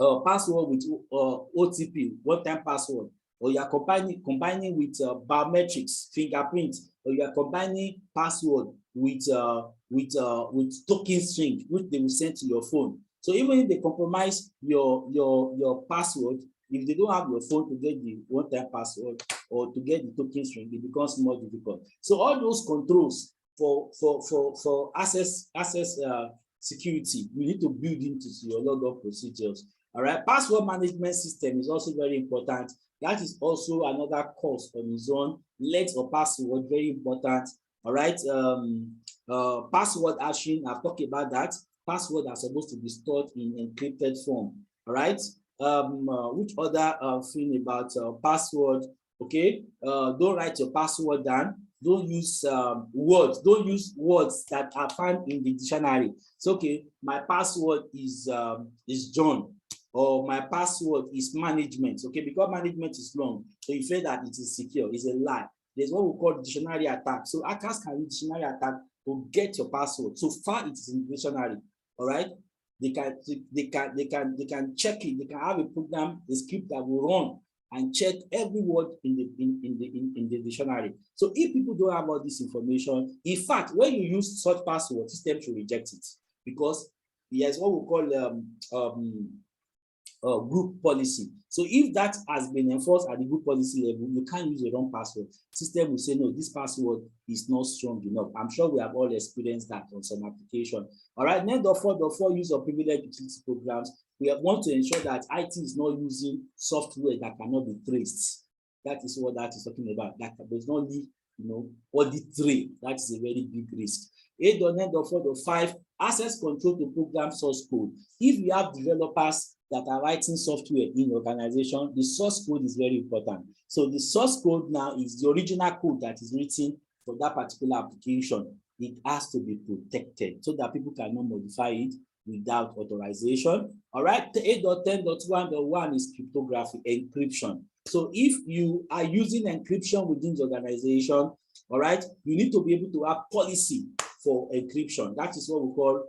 OTP, one-time password, or you are combining with biometrics, fingerprint, or you are combining password with token string, which they will send to your phone. So even if they compromise your password, if they don't have your phone to get the one-time password or to get the token string, it becomes more difficult. So all those controls for access security, you need to build into your logon procedures. All right, password management system is also very important. That is also another course on its own. Length of password, very important. All right, password hashing, I've talked about that. Passwords are supposed to be stored in encrypted form. All right, which other thing about password? Okay, don't write your password down. Don't use words. Don't use words that are found in the dictionary. It's okay. My password is John, or my password is management. Okay, because management is long, so you feel that it is secure. It's a lie. There's what we call dictionary attack. So hackers can use dictionary attack to get your password. So far, it is in the dictionary. All right. They can check it. They can have a program, a script that will run and check every word in the dictionary. So if people don't have all this information, in fact, when you use such password, system should reject it, because there's what we call group policy. So if that has been enforced at the group policy level, you can't use the wrong password. System will say, no, this password is not strong enough. I'm sure we have all experienced that on some application. All right, then the four use of privileged utility programs. We want to ensure that IT is not using software that cannot be traced. That is what that is talking about. That does not need, audit trail. That is a very big risk. 8.9.4.5, access control to program source code. If you have developers that are writing software in organization, the source code is very important. So the source code now is the original code that is written for that particular application. It has to be protected so that people cannot modify it without authorization. All right, 8.10.1.1 is cryptography, encryption. So if you are using encryption within the organization, all right, you need to be able to have policy for encryption. That is what we call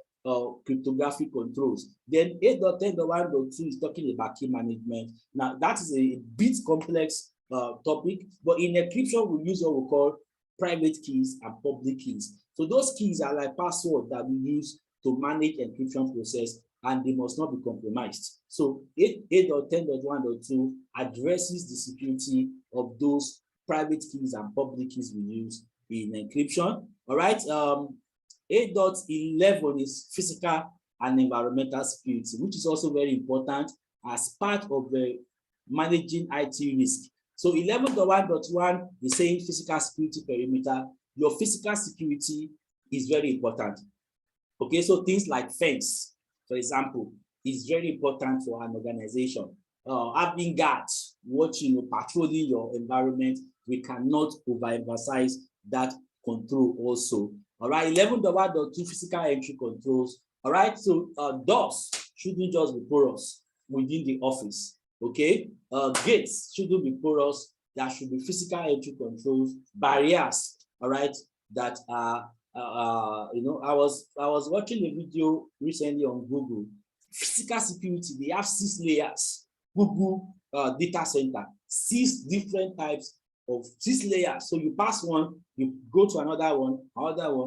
cryptographic controls. Then 8.10.1.2 is talking about key management. Now that is a bit complex topic, but in encryption we use what we call private keys and public keys. So those keys are like passwords that we use to manage encryption process, and they must not be compromised. So 8.10.1.2 addresses the security of those private keys and public keys we use in encryption. All right. 8.11 is physical and environmental security, which is also very important as part of the managing IT risk. So 11.1.1 is saying physical security perimeter. Your physical security is very important. Okay, so things like fence, for example, is very important for an organization. Having guards watching, patrolling your environment, we cannot overemphasize that control also. All right, 11.1.2 physical entry controls. All right, so doors shouldn't just be porous within the office. Okay, gates shouldn't be porous. There should be physical entry controls, barriers. All right, that are I was watching a video recently on Google. Physical security, they have 6 layers. Google data center, 6 different types of 6 layers. So you pass one, you go to another one,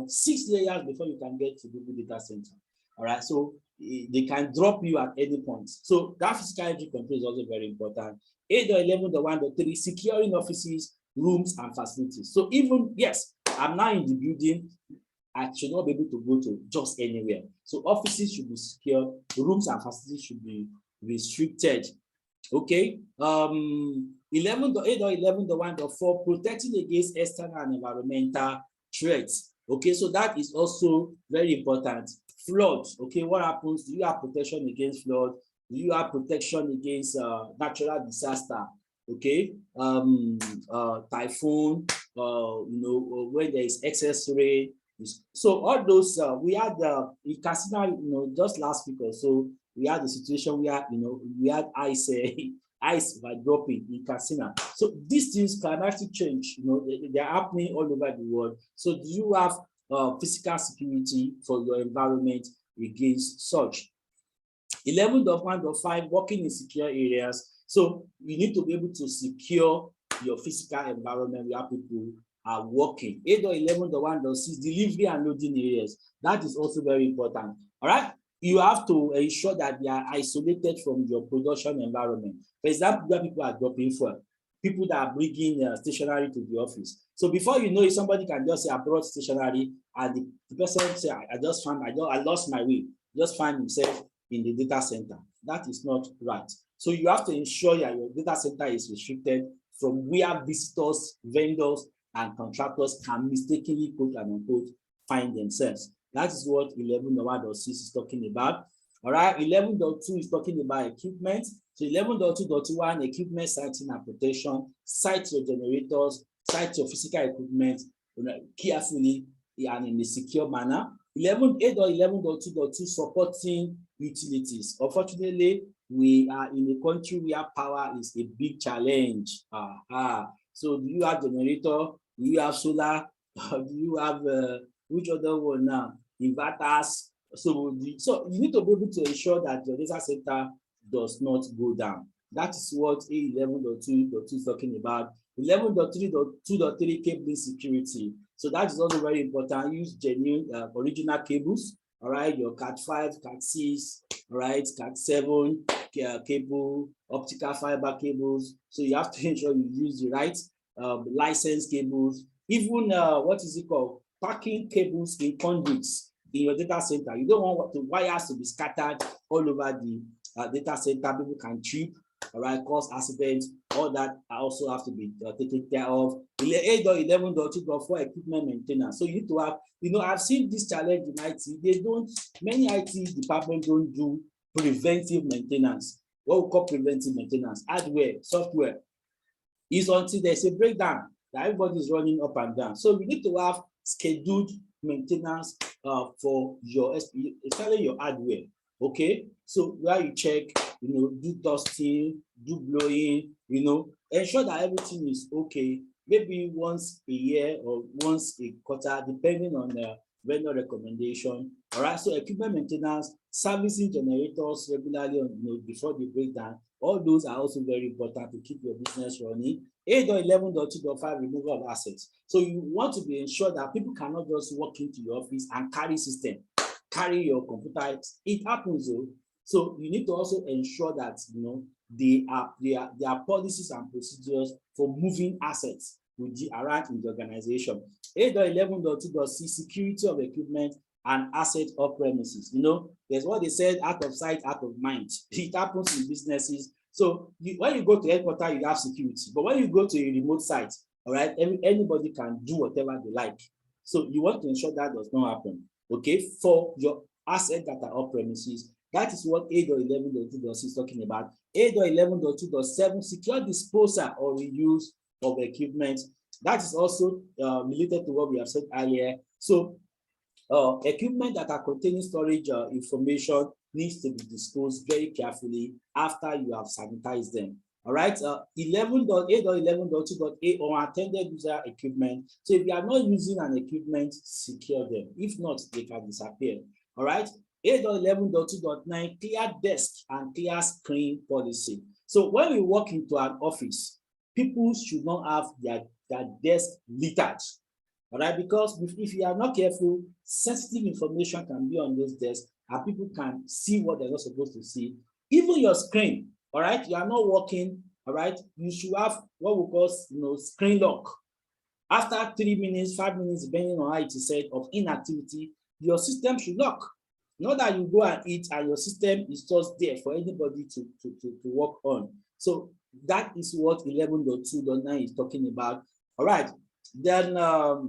6 layers before you can get to Google data center. All right, so they can drop you at any point. So that physical entry control is also very important. 8.11.1.3, securing offices, rooms, and facilities. So even, yes, I'm now in the building, I should not be able to go to just anywhere. So offices should be secure, rooms and facilities should be restricted. Okay. 11.8.11.1.4, protecting against external and environmental threats. Okay, so that is also very important. Floods. Okay, what happens? Do you have protection against flood? Do you have protection against natural disaster? Okay, typhoon, when there is excess rain. So all those we had in Casina, just last week or so, we had a situation where we had ice ice by dropping in Casina. So these things, climatic change, they are happening all over the world. So do you have physical security for your environment against such? 11.1.5, working in secure areas. So you need to be able to secure your physical environment where people are working. 8.11.1.6, delivery and loading areas. That is also very important. All right. You have to ensure that they are isolated from your production environment. For example, where people are dropping fuel, people that are bringing stationery to the office. So before you know it, somebody can just say, I brought stationery, and the person say, I lost my way, just find himself in the data center. That is not right. So you have to ensure that your data center is restricted from where visitors, vendors, and contractors can mistakenly, quote and unquote, find themselves. That is what 11.1.6 is talking about. All right, 11.2 is talking about equipment. So 11.2.1, equipment siting and protection. Site your generators, site your physical equipment carefully and in a secure manner. 8.11.2.2, supporting utilities. Unfortunately, we are in a country where power is a big challenge. So do you have generator? Do you have solar? Do you have which other one now? Inverters. So you need to be able to ensure that your data center does not go down. That is what A11.2.2 is talking about. 11.3.2.3, cabling security. So that is also very important. Use genuine original cables. All right, your Cat5, Cat6, all right, Cat7 cable, optical fiber cables. So you have to ensure you use the right licensed cables. Even what is it called? Packing cables in conduits in your data center. You don't want the wires to be scattered all over the data center. People can trip, all right, cause accidents. All that also have to be taken care of. 8.11.2.4, equipment maintenance. So you need to have, I've seen this challenge in IT. Many IT departments don't do preventive maintenance. What we call preventive maintenance, hardware, software, is until there's a breakdown that everybody is running up and down. So we need to have scheduled maintenance for especially your hardware. Okay, so where you check, do dusting, do blowing, ensure that everything is okay. Maybe once a year or once a quarter, depending on the vendor recommendation. All right, so equipment maintenance, servicing generators regularly before they break down. All those are also very important to keep your business running. 8.11.2.5, removal of assets. So you want to be ensured that people cannot just walk into your office and carry system, carry your computer. It happens though. So you need to also ensure that there are policies and procedures for moving assets around in the organization. 8.11.2.6, security of equipment and asset off premises. There's what they said, out of sight, out of mind. It happens in businesses. So when you go to headquarters, you have security. But when you go to a remote site, all right, anybody can do whatever they like. So you want to ensure that does not happen. Okay, for your assets that are off premises. That is what 8.11.2.6 is talking about. 8.11.2.7, secure disposal or reuse of equipment. That is also related to what we have said earlier. So equipment that are containing storage information needs to be disposed very carefully after you have sanitized them. All right, 11.8.11.2.8, unattended user equipment. So if you are not using an equipment, secure them. If not, they can disappear. All right, 8.11.2.9, clear desk and clear screen policy. So when we walk into an office, people should not have their desk littered. All right, because if you are not careful, sensitive information can be on those desks and people can see what they're not supposed to see. Even your screen, all right, you are not working, all right, you should have what we call screen lock. After 3 minutes, 5 minutes, depending on how it is said, of inactivity, your system should lock. Not that you go and eat and your system is just there for anybody to work on. So that is what 11.2.9 is talking about. All right, then how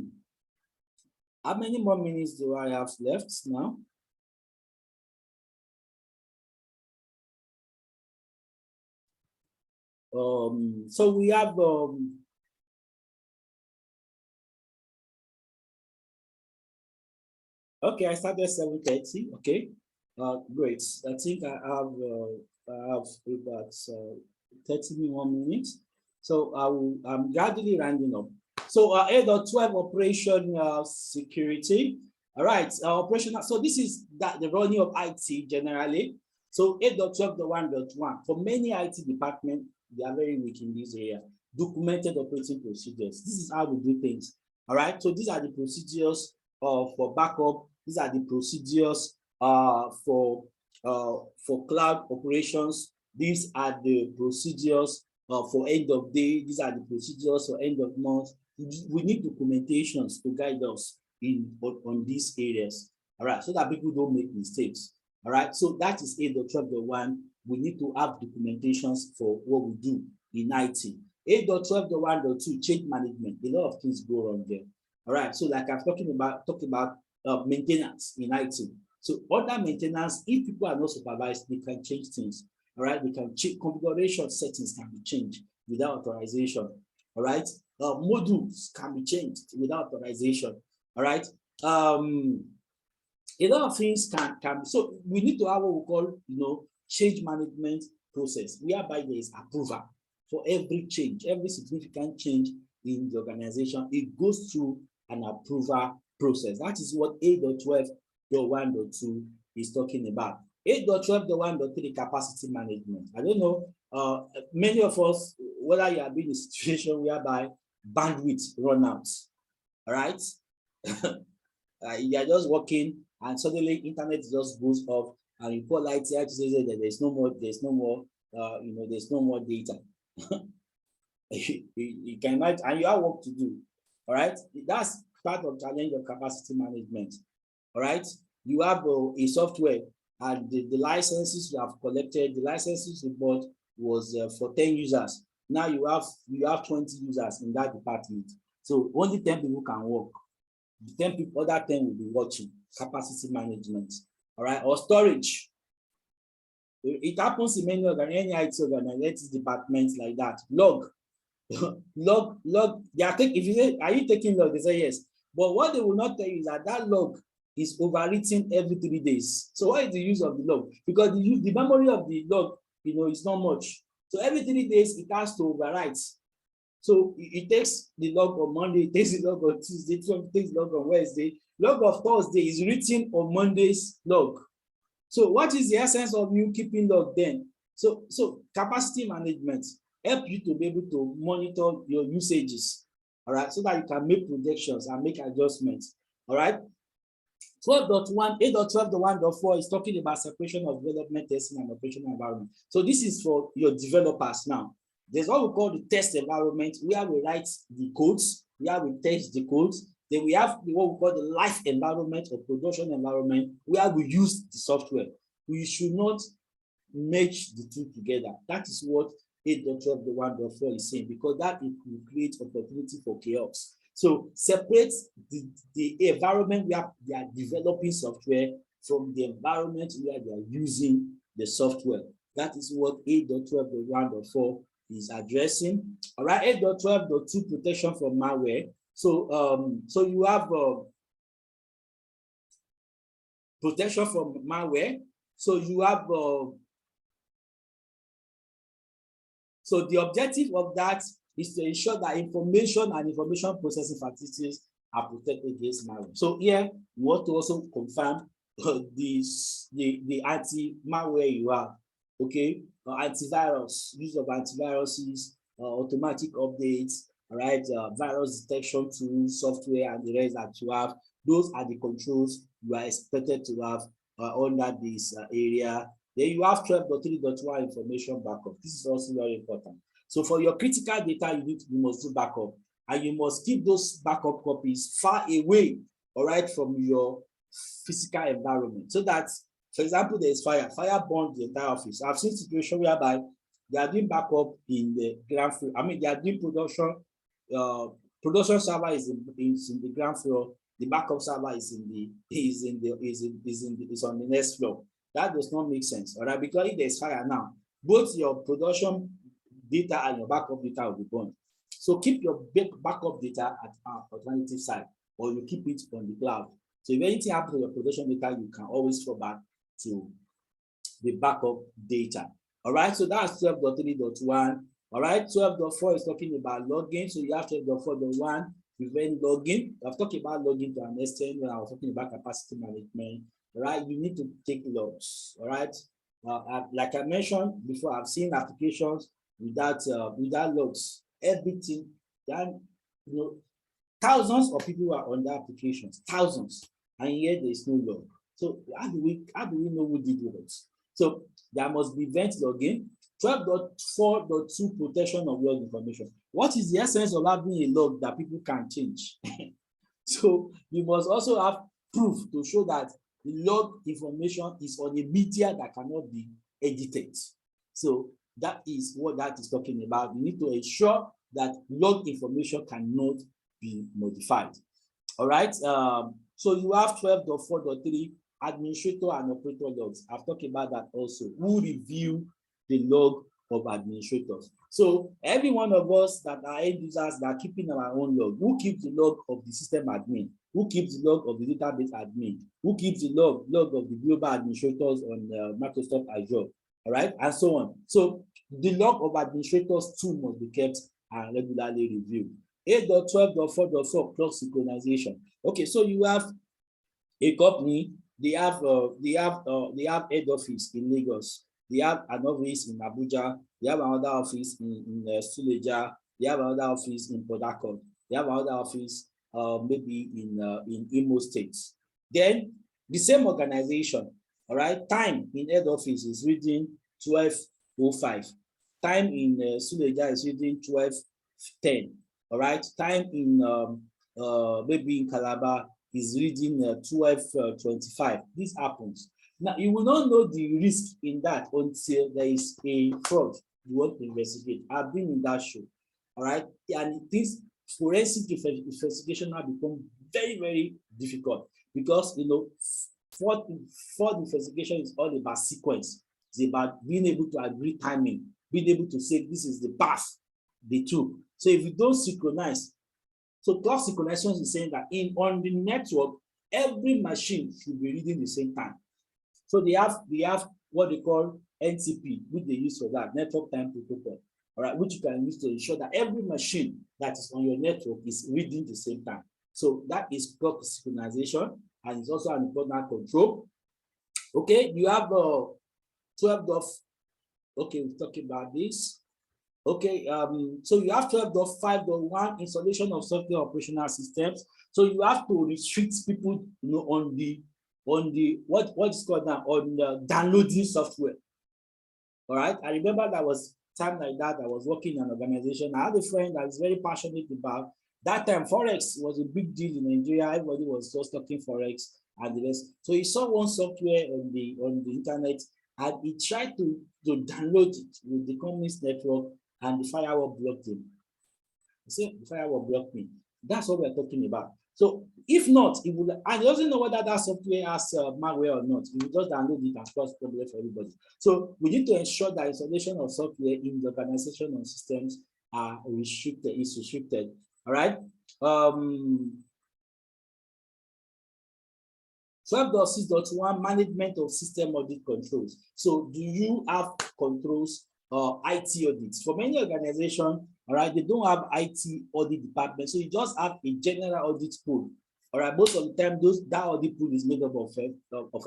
many more minutes do I have left now? So we have okay, I started 7:30. Okay, great. I think I have about 30 more minutes. So I'm gradually rounding up. So 8.12, operation security. All right, operational. So this is the running of IT generally. So 8.12.1.1, for many IT departments, they are very weak in this area. Documented operating procedures. This is how we do things. All right, so these are the procedures for backup. These are the procedures for cloud operations. These are the procedures for end of day. These are the procedures for end of month. We need documentations to guide us on these areas. All right, so that people don't make mistakes. All right, so that is 8.12.1. we need to have documentations for what we do in IT. 8.12.1.2, change management. A lot of things go wrong there. All right. So like I'm talking about maintenance in IT. So other maintenance, if people are not supervised, they can change things. All right. They can change configuration settings can be changed without authorization. All right. Modules can be changed without authorization. All right. A lot of things can so we need to have what we call change management process, whereby there is approval for every change, every significant change in the organization. It goes through an approval process. That is what 8.12.1.2 is talking about. 8.12.1.3, capacity management. I don't know, many of us, whether you have been in a situation whereby bandwidth run out, all right? You are just working and suddenly internet just goes off and you call IT to say that there's no more data. you can imagine, and you have work to do. All right, that's part of challenge of capacity management. All right, you have a software and the licenses you have collected, the licenses you bought was for 10 users. Now you have 20 users in that department, so only 10 people can work. The 10 people, other 10 will be watching. Capacity management. All right, or storage. It happens in many IT organizations, departments like that. Log. They are taking, if you say, are you taking log? They say yes. But what they will not tell you is that log is overwritten every 3 days. So what is the use of the log? Because the memory of the log, is not much. So every 3 days it has to overwrite. So it takes the log on Monday, it takes the log on Tuesday, it takes the log on Wednesday. Log of Thursday is written on Monday's log. So what is the essence of you keeping log then? So capacity management help you to be able to monitor your usages, all right, so that you can make projections and make adjustments, all right. 12.1, 8.12.1.4 is talking about separation of development, testing, and operational environment. So this is for your developers now. There's what we call the test environment, where we write the codes, where we test the codes. Then we have what we call the live environment or production environment, where we use the software. We should not merge the two together. That is what 8.12.1.4 is saying, because that it will create opportunity for chaos. So separate the environment where they are developing software from the environment where they are using the software. That is what 8.12.1.4 is addressing. All right, 8.12.2, protection from malware. So you have protection from malware. So you have so the objective of that is to ensure that information and information processing facilities are protected against malware. So here we want to also confirm the anti-malware you have. Okay, antivirus, use of antiviruses, automatic updates, all right, virus detection tools, software, and the rest that you have. Those are the controls you are expected to have under this area. Then you have 12.3.1 information backup. This is also very important. So for your critical data, you must do backup, and you must keep those backup copies far away, all right, from your physical environment, so that, for example, there is fire burned the entire office. I've seen situations whereby they are doing backup in the ground floor. I mean, they are doing production. Production server is in the ground floor. The backup server is on the next floor. That does not make sense, all right? Because if there's fire now, both your production data and your backup data will be burned. So keep your backup data at an alternative site, or you keep it on the cloud. So if anything happens to your production data, you can always fall back to the backup data. All right, so that's 12.3.1. All right, 12.4 is talking about logging. So you have 12.4.1, prevent logging. I've talked about logging to an extent when I was talking about capacity management. All right, you need to take logs. All right, like I mentioned before, I've seen applications without logs. Everything, then thousands of people are on the applications, thousands, and yet there is no log. So how do we know who did what? So there must be event logging. 12.4.2, protection of log information. What is the essence of having a log that people can change? So you must also have proof to show that the log information is on a media that cannot be edited. So that is what that is talking about. You need to ensure that log information cannot be modified. All right. So you have 12.4.3 administrator and operator logs. I've talked about that also. Who review the log of administrators? So every one of us that are end users that are keeping our own log. Who keeps the log of the system admin? Who keeps the log of the database admin? Who keeps the log of the global administrators on Microsoft Azure? All right, and so on. So the log of administrators too must be kept and regularly reviewed. 8.12.4.4 clock synchronization. Okay, so you have a company, they have head office in Lagos, they have an office in Abuja, they have another office in Suleja, they have another office in Port Harcourt, they have another office maybe in Imo State. Then the same organization, all right, time in head office is reading 12:05. Time in Suleja is reading 12:10. All right, time in maybe in Calabar is reading 12:25. This happens. Now, you will not know the risk in that until there is a fraud you want to investigate. I've been in that show. All right, and this forensic investigation now become very, very difficult because fraud investigation is all about sequence. It's about being able to agree timing, being able to say this is the path they took. So if you don't synchronize, so clock synchronization is saying that on the network, every machine should be reading the same time. So they have what they call NTP, which they use for that, network time protocol, all right, which you can use to ensure that every machine that is on your network is reading the same time. So that is clock synchronization, and it's also an important control. Okay, you have 12. Okay, we're talking about this. Okay, so you have 12.5.1 installation of software operational systems. So you have to restrict people, on the what's called now on downloading software. All right, I remember that was time like that. I was working in an organization. I had a friend that was very passionate about that time. Forex was a big deal in Nigeria. Everybody was just talking Forex and the rest. So he saw one software on the internet, and he tried to download it with the company's network, and the firewall blocked him. He said the firewall blocked me. That's what we're talking about. So if not, it will, and he doesn't know whether that software has malware or not. He will just download it and cause problem for everybody. So we need to ensure that installation of software in the organization and systems are restricted. Is restricted. All right. 12.6.1 management of system audit controls. So do you have controls IT audits? For many organizations, all right, they don't have IT audit department, so you just have a general audit pool. All right, most of the time, that audit pool is made up of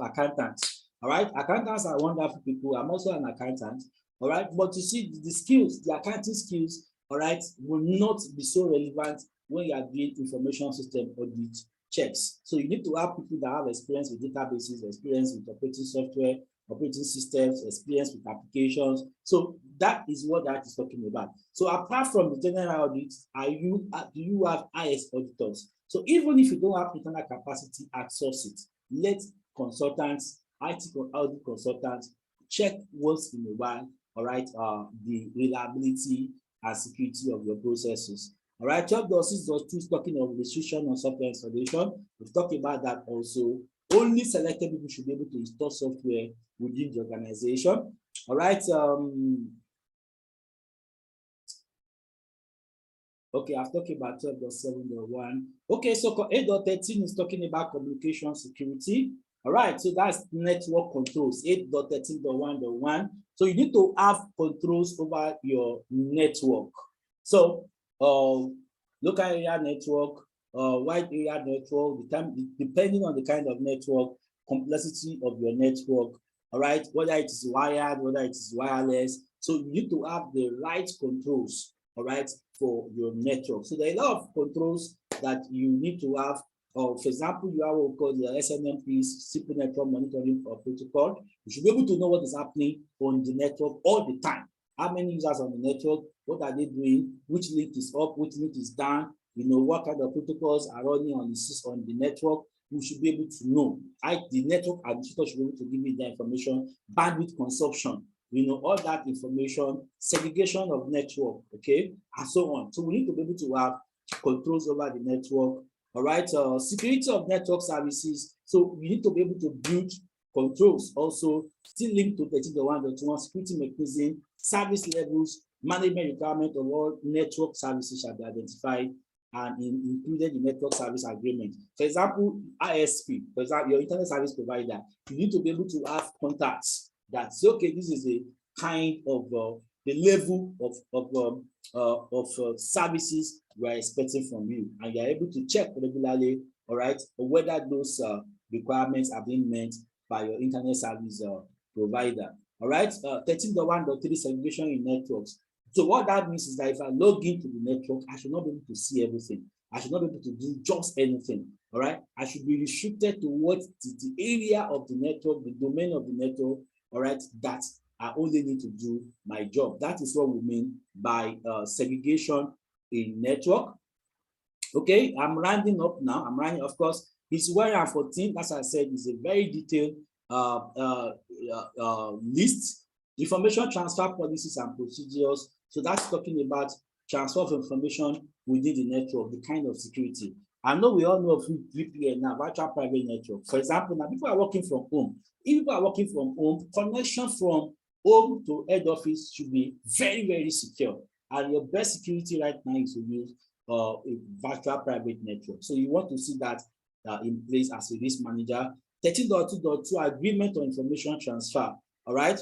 accountants. All right, accountants are wonderful people. I'm also an accountant. All right, but you see, the skills, the accounting skills, all right, will not be so relevant when you are doing information system audit checks. So you need to have people that have experience with databases, experience with operating software, operating systems, experience with applications. So that is what that is talking about. So apart from the general audits, do you have IS auditors? So even if you don't have internal capacity, outsource it. Let consultants, IT audit consultants, check once in a while, all right, the reliability and security of your processes. All right, 12.6.2 is talking of restriction on software installation. We've talked about that also. Only selected people should be able to install software within the organization. All right. Okay, I've talked about 12.7.1. Okay, so 8.13 is talking about communication security. All right, so that's network controls, 8.13.1.1. So you need to have controls over your network. So local area network, wide area network, depending on the kind of network, complexity of your network, all right, whether it is wired, whether it is wireless. So you need to have the right controls, all right, for your network. So there are a lot of controls that you need to have. For example, you have what we call the SNMP, Simple Network Monitoring Protocol. You should be able to know what is happening on the network all the time. How many users on the network? What are they doing? Which link is up? Which link is down? What kind of protocols are running on the network? we should be able to know. The network administrator should be able to give you the information, bandwidth consumption, all that information, segregation of network, okay, and so on. So we need to be able to have controls over the network. All right, security of network services. So we need to be able to build controls also still linked to 13.1.1 security mechanism, service levels, management requirement of all network services shall be identified and included in network service agreement. For example, ISP, for example, your internet service provider, you need to be able to have contacts that say, okay, this is a kind of the level of services we are expecting from you, and you are able to check regularly, all right, whether those requirements are being met by your internet service provider. All right, 13.1.3 segregation in networks. So what that means is that if I log into the network, I should not be able to see everything. I should not be able to do just anything. All right, I should be restricted to what the area of the network, the domain of the network, all right, that I only need to do my job. That is what we mean by segregation in network. Okay, I'm rounding up now. I'm rounding, of course, it's 114, as I said, is a very detailed list. Information transfer policies and procedures. So that's talking about transfer of information within the network, the kind of security. I know we all know of VPN now, virtual private network. For example, now people are working from home. If people are working from home, connection from home to head office should be very, very secure. And your best security right now is to use a virtual private network. So you want to see that in place as a risk manager. 13.2.2 agreement on information transfer, all right,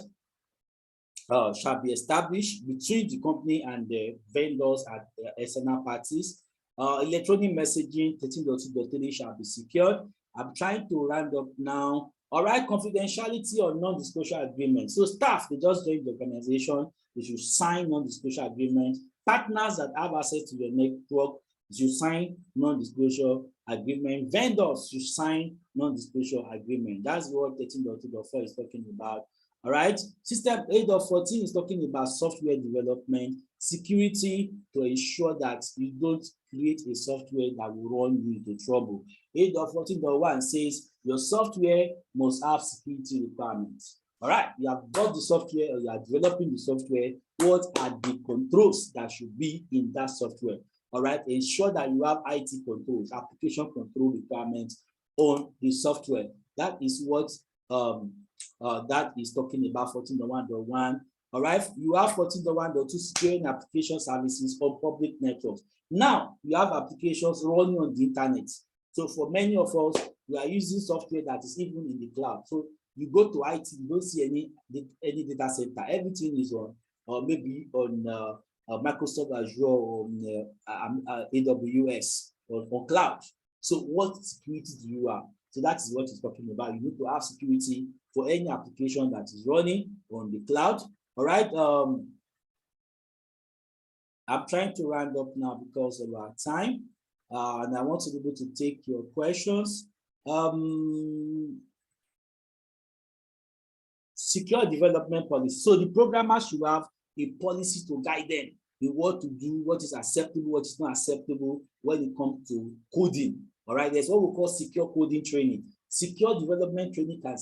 shall be established between the company and the vendors at external parties. Electronic messaging, 13.2.3 shall be secured. I'm trying to round up now. All right, confidentiality or non-disclosure agreement. So staff, they just join the organization, they should sign non-disclosure agreement. Partners that have access to your network should sign non-disclosure agreement. Vendors should sign non-disclosure agreement. That's what 13.2.4 is talking about. All right, system 8.14 is talking about software development, security to ensure that you don't create a software that will run you into trouble. 8.14.1 says your software must have security requirements. All right, you have bought the software or you are developing the software. What are the controls that should be in that software? All right, ensure that you have IT controls, application control requirements on the software. That is what that is talking about 14.1.1. All right, you have 14.1.2 securing application services on public networks. Now you have applications running on the internet. So for many of us, we are using software that is even in the cloud. So you go to IT, you don't see any data center. Everything is on, or maybe on Microsoft Azure or on AWS or on cloud. So what security do you have? So that is what it's talking about. You need to have security for any application that is running on the cloud. All right. I'm trying to round up now because of our time. And I want to be able to take your questions. Secure development policy. So the programmer should have a policy to guide them in what to do, what is acceptable, what is not acceptable when it comes to coding. All right, there's what we call secure coding training. Secure development training can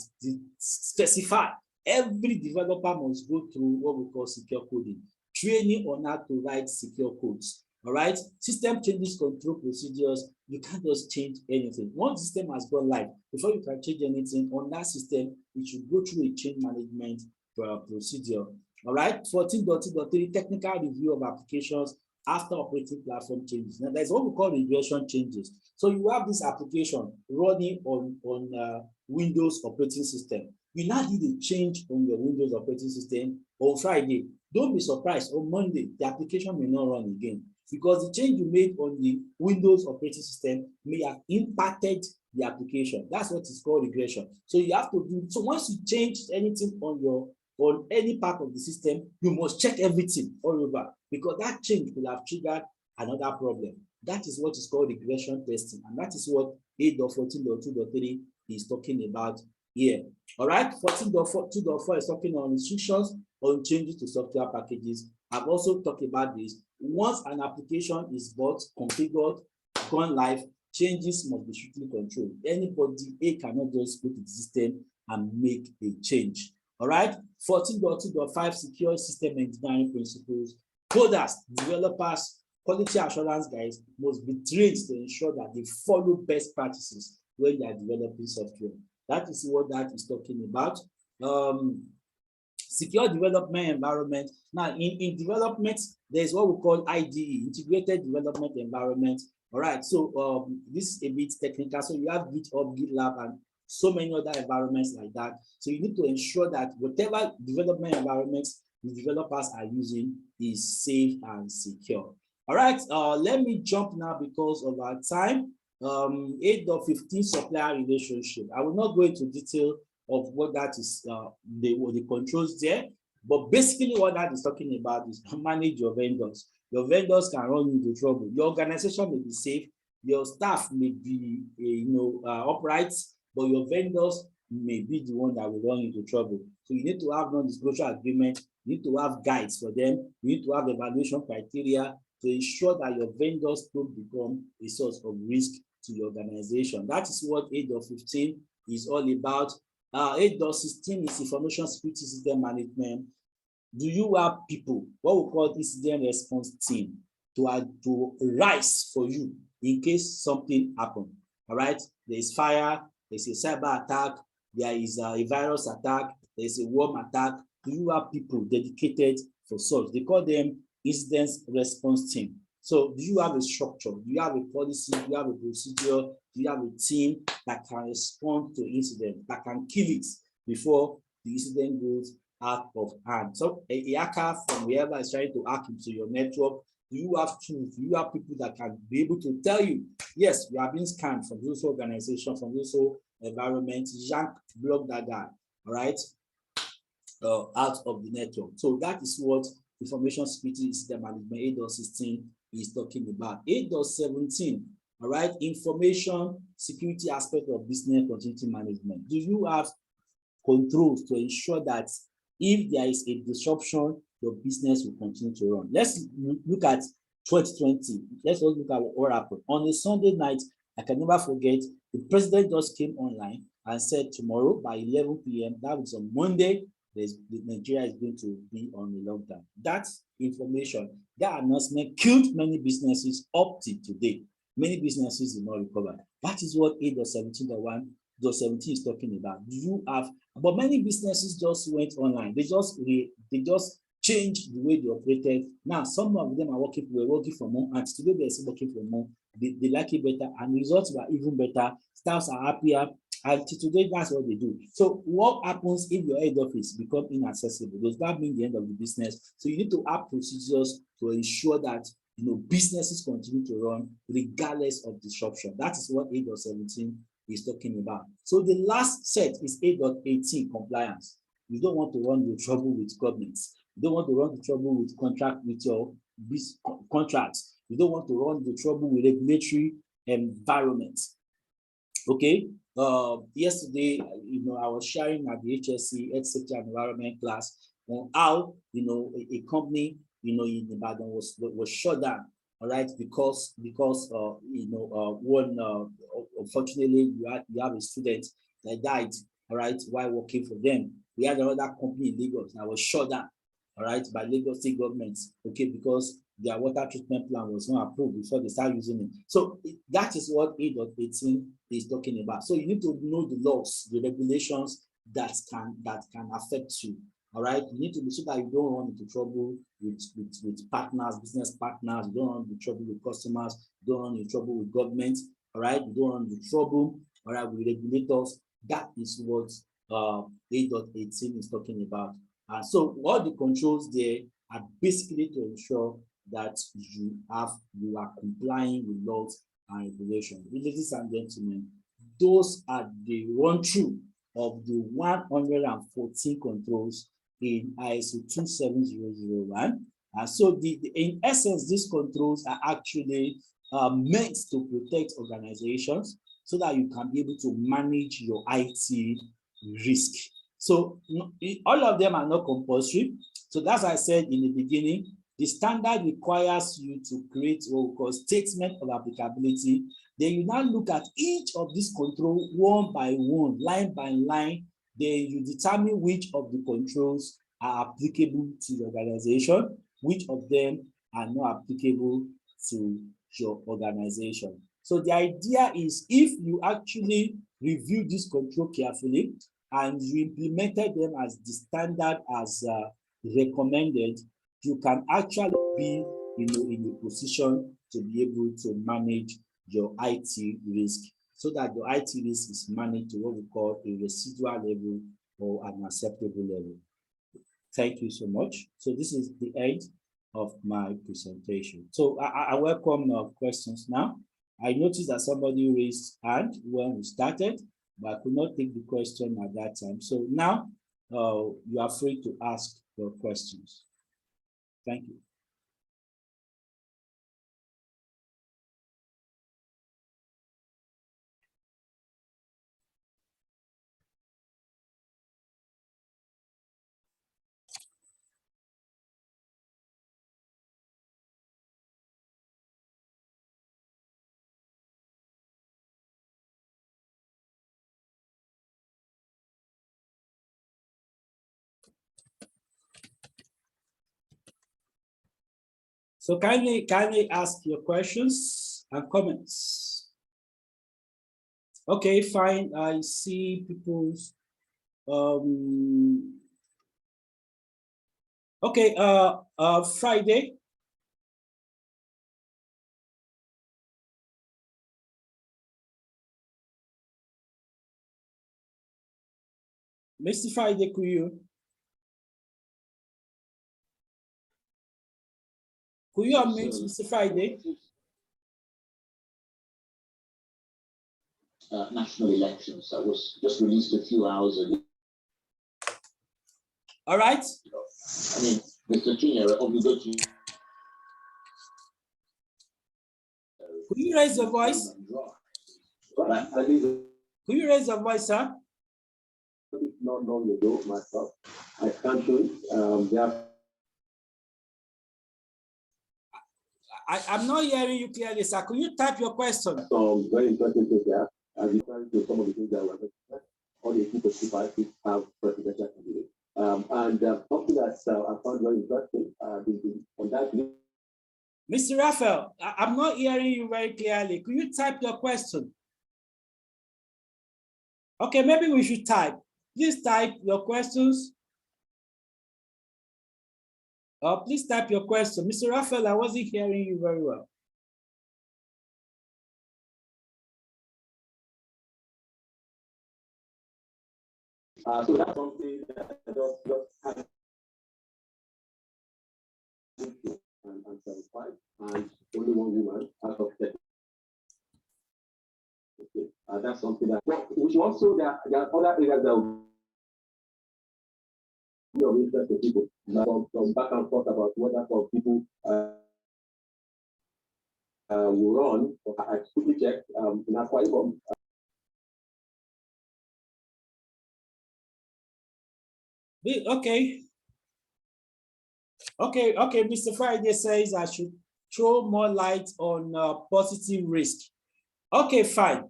specify every developer must go through what we call secure coding, training on how to write secure codes. All right, system changes control procedures. You can't just change anything. Once the system has gone live, before you can change anything on that system, it should go through a change management procedure. All right, 14.2.3 technical review of applications after operating platform changes. Now, there's what we call regression changes. So you have this application running on Windows operating system. You now did a change on your Windows operating system on Friday. Don't be surprised, on Monday, the application may not run again because the change you made on the Windows operating system may have impacted the application. That's what is called regression. So you have to do, so once you change anything on any part of the system, you must check everything all over because that change will have triggered another problem. That is what is called regression testing, and that is what 8.14.2.3 is talking about here. All right, 14.2.4 is talking on restrictions on changes to software packages. I've also talked about this. Once an application is bought, configured, gone live, changes must be strictly controlled. Anybody, A cannot just go to the system and make a change. All right. 14.2.5 secure system engineering principles. Coders, developers, quality assurance guys must be trained to ensure that they follow best practices when they are developing software. That is what that is talking about. Secure development environment. Now, in development, there's what we call IDE, integrated development environment. All right, so this is a bit technical. So you have GitHub, GitLab, and so many other environments like that. So you need to ensure that whatever development environments the developers are using is safe and secure. All right, let me jump now because of our time. 8.15 supplier relationship. I will not go into detail of what that is, the controls there, but basically what that is talking about is manage your vendors. Your vendors can run into trouble. Your organization may be safe, your staff may be upright, but your vendors may be the one that will run into trouble. So you need to have non-disclosure agreement, you need to have guides for them, you need to have evaluation criteria to ensure that your vendors don't become a source of risk to your organization. That is what 8.15 is all about. 8.16 is information security system management. Do you have people, what we call incident response team, to rise for you in case something happens? All right, there is fire, there's a cyber attack, there is a virus attack, there's a worm attack. Do you have people dedicated for such? They call them incident response team. So do you have a structure? Do you have a policy? Do you have a procedure? Do you have a team that can respond to incident, that can kill it before the incident goes out of hand? So a hacker from wherever is trying to hack into your network, do you have tools? Do you have people that can be able to tell you, yes, you are being scanned from those organizations, from those environments, yank, block that guy, all right, out of the network. So that is what information security system management 8.16 is talking about. 8.17, all right, information security aspect of business continuity management. Do you have controls to ensure that if there is a disruption, your business will continue to run? Let's look at 2020. Let's also look at what happened. On a Sunday night, I can never forget, the president just came online and said tomorrow by 11 p.m., that was on Monday, Nigeria is going to be on a lockdown. That information, that announcement killed many businesses up to today. Many businesses did not recover. That is what 8.17.1.17 is talking about. Do you have, but many businesses just went online. They just changed the way they operated. Now, some of them were working from home, and today they're still working from home. They like it better, and results were even better. Staffs are happier. And today, that's what they do. So what happens if your head office become inaccessible? Does that mean the end of the business? So you need to have procedures to ensure that businesses continue to run regardless of disruption. That is what 8.17 is talking about. So the last set is 8.18 compliance. You don't want to run into trouble with governments. You don't want to run into trouble with your contracts. You don't want to run into trouble with regulatory environments. Okay. Yesterday, I was sharing at the HSC Health Safety and Environment class on how a company in Ibadan was shut down. All right, because unfortunately you have a student that died. All right, while working for them. We had another company in Lagos that was shut down. All right, by Lagos state government. Okay, because their water treatment plan was not approved before they start using it. So that is what 8.18 is talking about. So you need to know the laws, the regulations that can affect you. All right, you need to be sure that you don't run into trouble with partners, business partners. You don't run into trouble with customers. You don't run into trouble with government. All right, you don't run into trouble. All right, with regulators. That is what 8.18 is talking about. So all the controls there are basically to ensure that you are complying with laws and regulations. Ladies and gentlemen, those are the run-through of the 114 controls in ISO 27001. And so in essence, these controls are actually meant to protect organizations so that you can be able to manage your IT risk. So all of them are not compulsory. So that's why I said in the beginning, the standard requires you to create what we call statement of applicability Then you now look at each of these controls one by one, line by line. Then you determine which of the controls are applicable to the organization, which of them are not applicable to your organization. So the idea is, if you actually review this control carefully and you implemented them as the standard as recommended, you can actually be in a position to be able to manage your IT risk, so that your IT risk is managed to what we call a residual level or an acceptable level. Thank you so much. So this is the end of my presentation. So I welcome questions now. I noticed that somebody raised hand when we started, but I could not take the question at that time. So now you are free to ask your questions. Thank you. So kindly ask your questions and comments. Okay, fine. I see people's okay, Friday. Mr. Friday, could you unmute Mr. Friday? National elections that was just released a few hours ago. All right. I mean, Mr. Chinyere, obligatory. Could you raise your voice? Could you raise your voice, sir? Not long ago, myself, I can't do it. I'm not hearing you clearly, sir. Could you type your question? Very interesting things there. I'm referring to some of the things that were all the people have presidential candidates. And something that I found very interesting on that. Mr. Raphael, I'm not hearing you very clearly. Could you type your question? Okay, maybe we should type. Please type your questions. Please type your question. Mr. Raphael, I wasn't hearing you very well. So that's something that just and satisfied, and only one woman out of 10. Okay. That's something that we should also, there are other areas that will be of interest to people. From back and forth about whether some people will run. I quickly checked in Akwa Ibom. Okay, Mr. Friday says I should throw more light on positive risk. Okay, fine.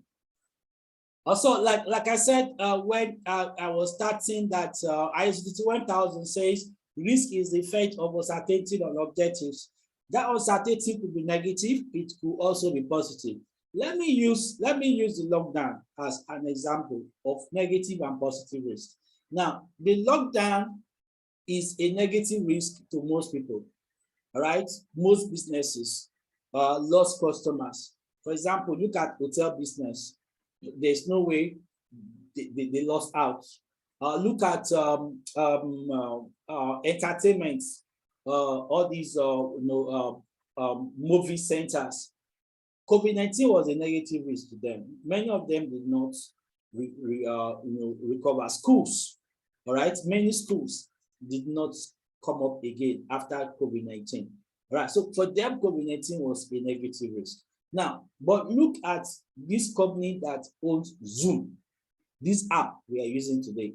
Also, like I said, when I was starting that ISO 21000 says risk is the effect of uncertainty on objectives. That uncertainty could be negative, it could also be positive. Let me use the lockdown as an example of negative and positive risk. Now, the lockdown is a negative risk to most people, all right? Most businesses lost customers. For example, look at hotel business. There's no way they lost out. Look at entertainment, all these movie centers. COVID-19 was a negative risk to them. Many of them did not recover. Schools, all right, many schools did not come up again after COVID-19. All right, so for them, COVID-19 was a negative risk. Now, but look at this company that owns Zoom, this app we are using today.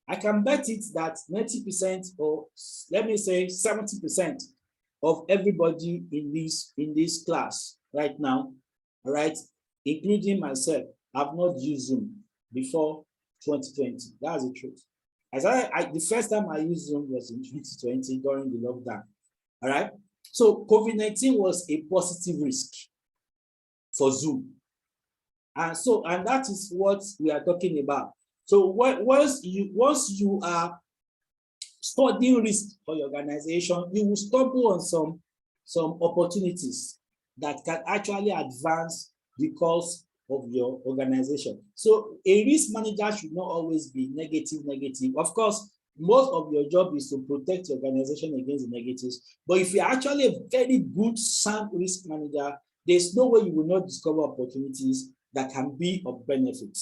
I can bet it that 90% or let me say 70% of everybody in this class right now, all right, including myself, have not used Zoom before 2020. That's the truth. The first time I used Zoom was in 2020 during the lockdown. All right. So COVID-19 was a positive risk for Zoom. And that is what we are talking about. So once you are studying risk for your organization, you will stumble on some opportunities that can actually advance the cause of your organization. So a risk manager should not always be negative. Of course, most of your job is to protect your organization against the negatives. But if you're actually a very good, sound risk manager, there's no way you will not discover opportunities that can be of benefit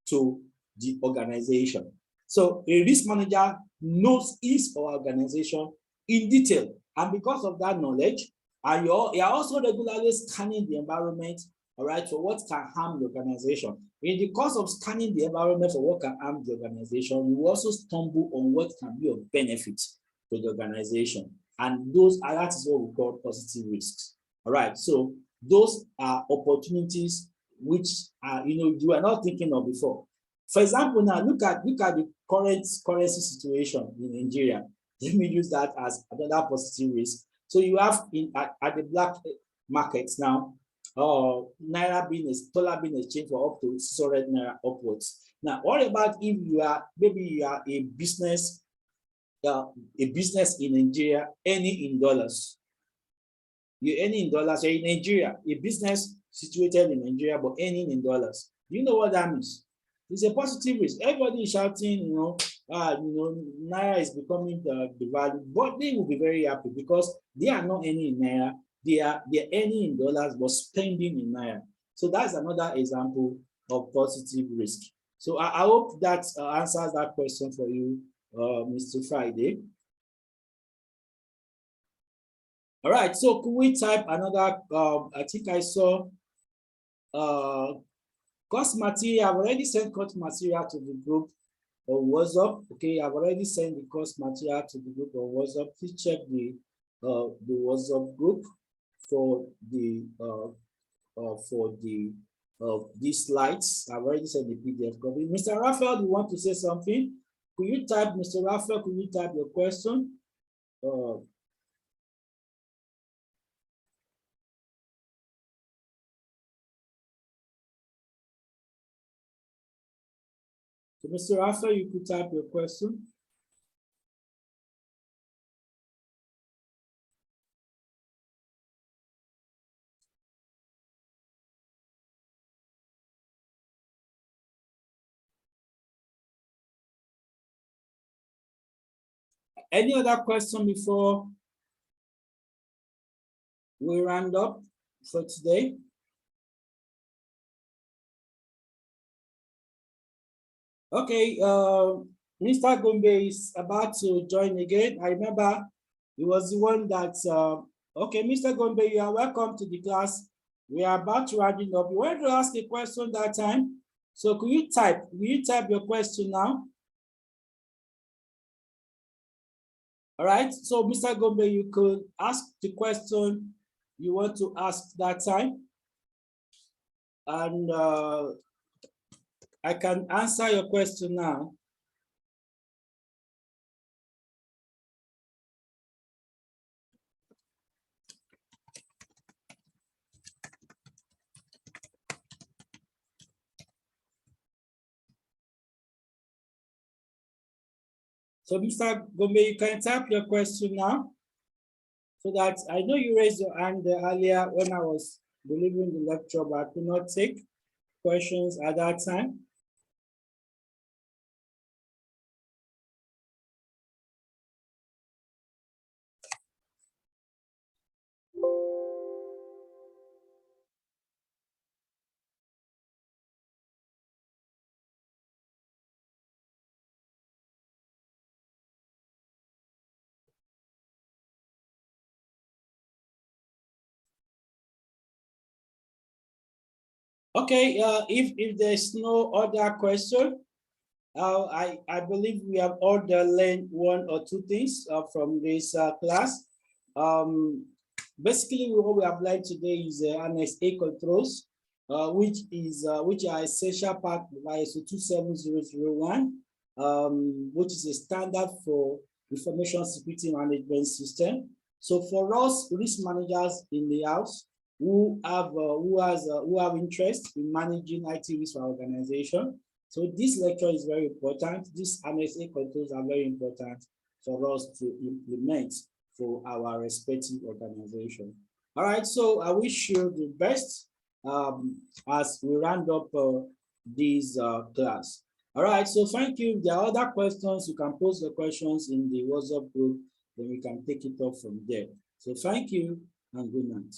to the organization. So a risk manager knows his or organization in detail. And because of that knowledge, and you're also regularly scanning the environment, all right, for what can harm the organization. In the course of scanning the environment for what can harm the organization, you also stumble on what can be of benefit to the organization. And that is what we call positive risks. All right, so those are opportunities which are, you are not thinking of before. For example, now look at the current currency situation in Nigeria. Let me use that as another positive risk. So you have at the black markets now, dollar being exchanged for up to 600 naira upwards. Now, what about if you are a business in Nigeria earning in dollars? You're earning in dollars. You're in Nigeria, a business situated in Nigeria but earning in dollars. Do you know what that means? It's a positive risk. Everybody is shouting, naira is becoming the value, but they will be very happy because they are not earning in naira. They're earning in dollars but spending in naira. So that's another example of positive risk. So I hope that answers that question for you, Mr. Friday. All right, so could we type another? I think I saw course material. I've already sent course material to the group on WhatsApp. Okay, I've already sent the course material to the group on WhatsApp. Please check the WhatsApp group for the these slides. I've already sent the PDF copy. Mr. Raphael, you want to say something? Could you type, Mr. Raphael? Could you type your question? So, Mr. Raphael, you could type your question. Any other question before we round up for today? Okay, Mr. Gombe is about to join again. I remember he was the one that, okay, Mr. Gombe, you are welcome to the class. We are about to round up. You wanted to ask a question that time. So will you type your question now? All right, so Mr. Gombe, you could ask the question you want to ask that time. And I can answer your question now. So Mr. Gombe, you can type your question now so that I know you raised your hand earlier when I was delivering the lecture, but I could not take questions at that time. Okay, if there's no other question, I believe we have all learned one or two things from this class. Basically, what we have learned today is Annex A controls. which are essential part of ISO 27001, which is a standard for information security management system. So for us risk managers in the house who have interest in managing IT risk for our organization, so this lecture is very important. These Annex A controls are very important for us to implement for our respective organization. All right, so I wish you the best as we round up this class. All right, so thank you. If there are other questions, you can post the questions in the WhatsApp group, then we can take it up from there. So thank you and good night.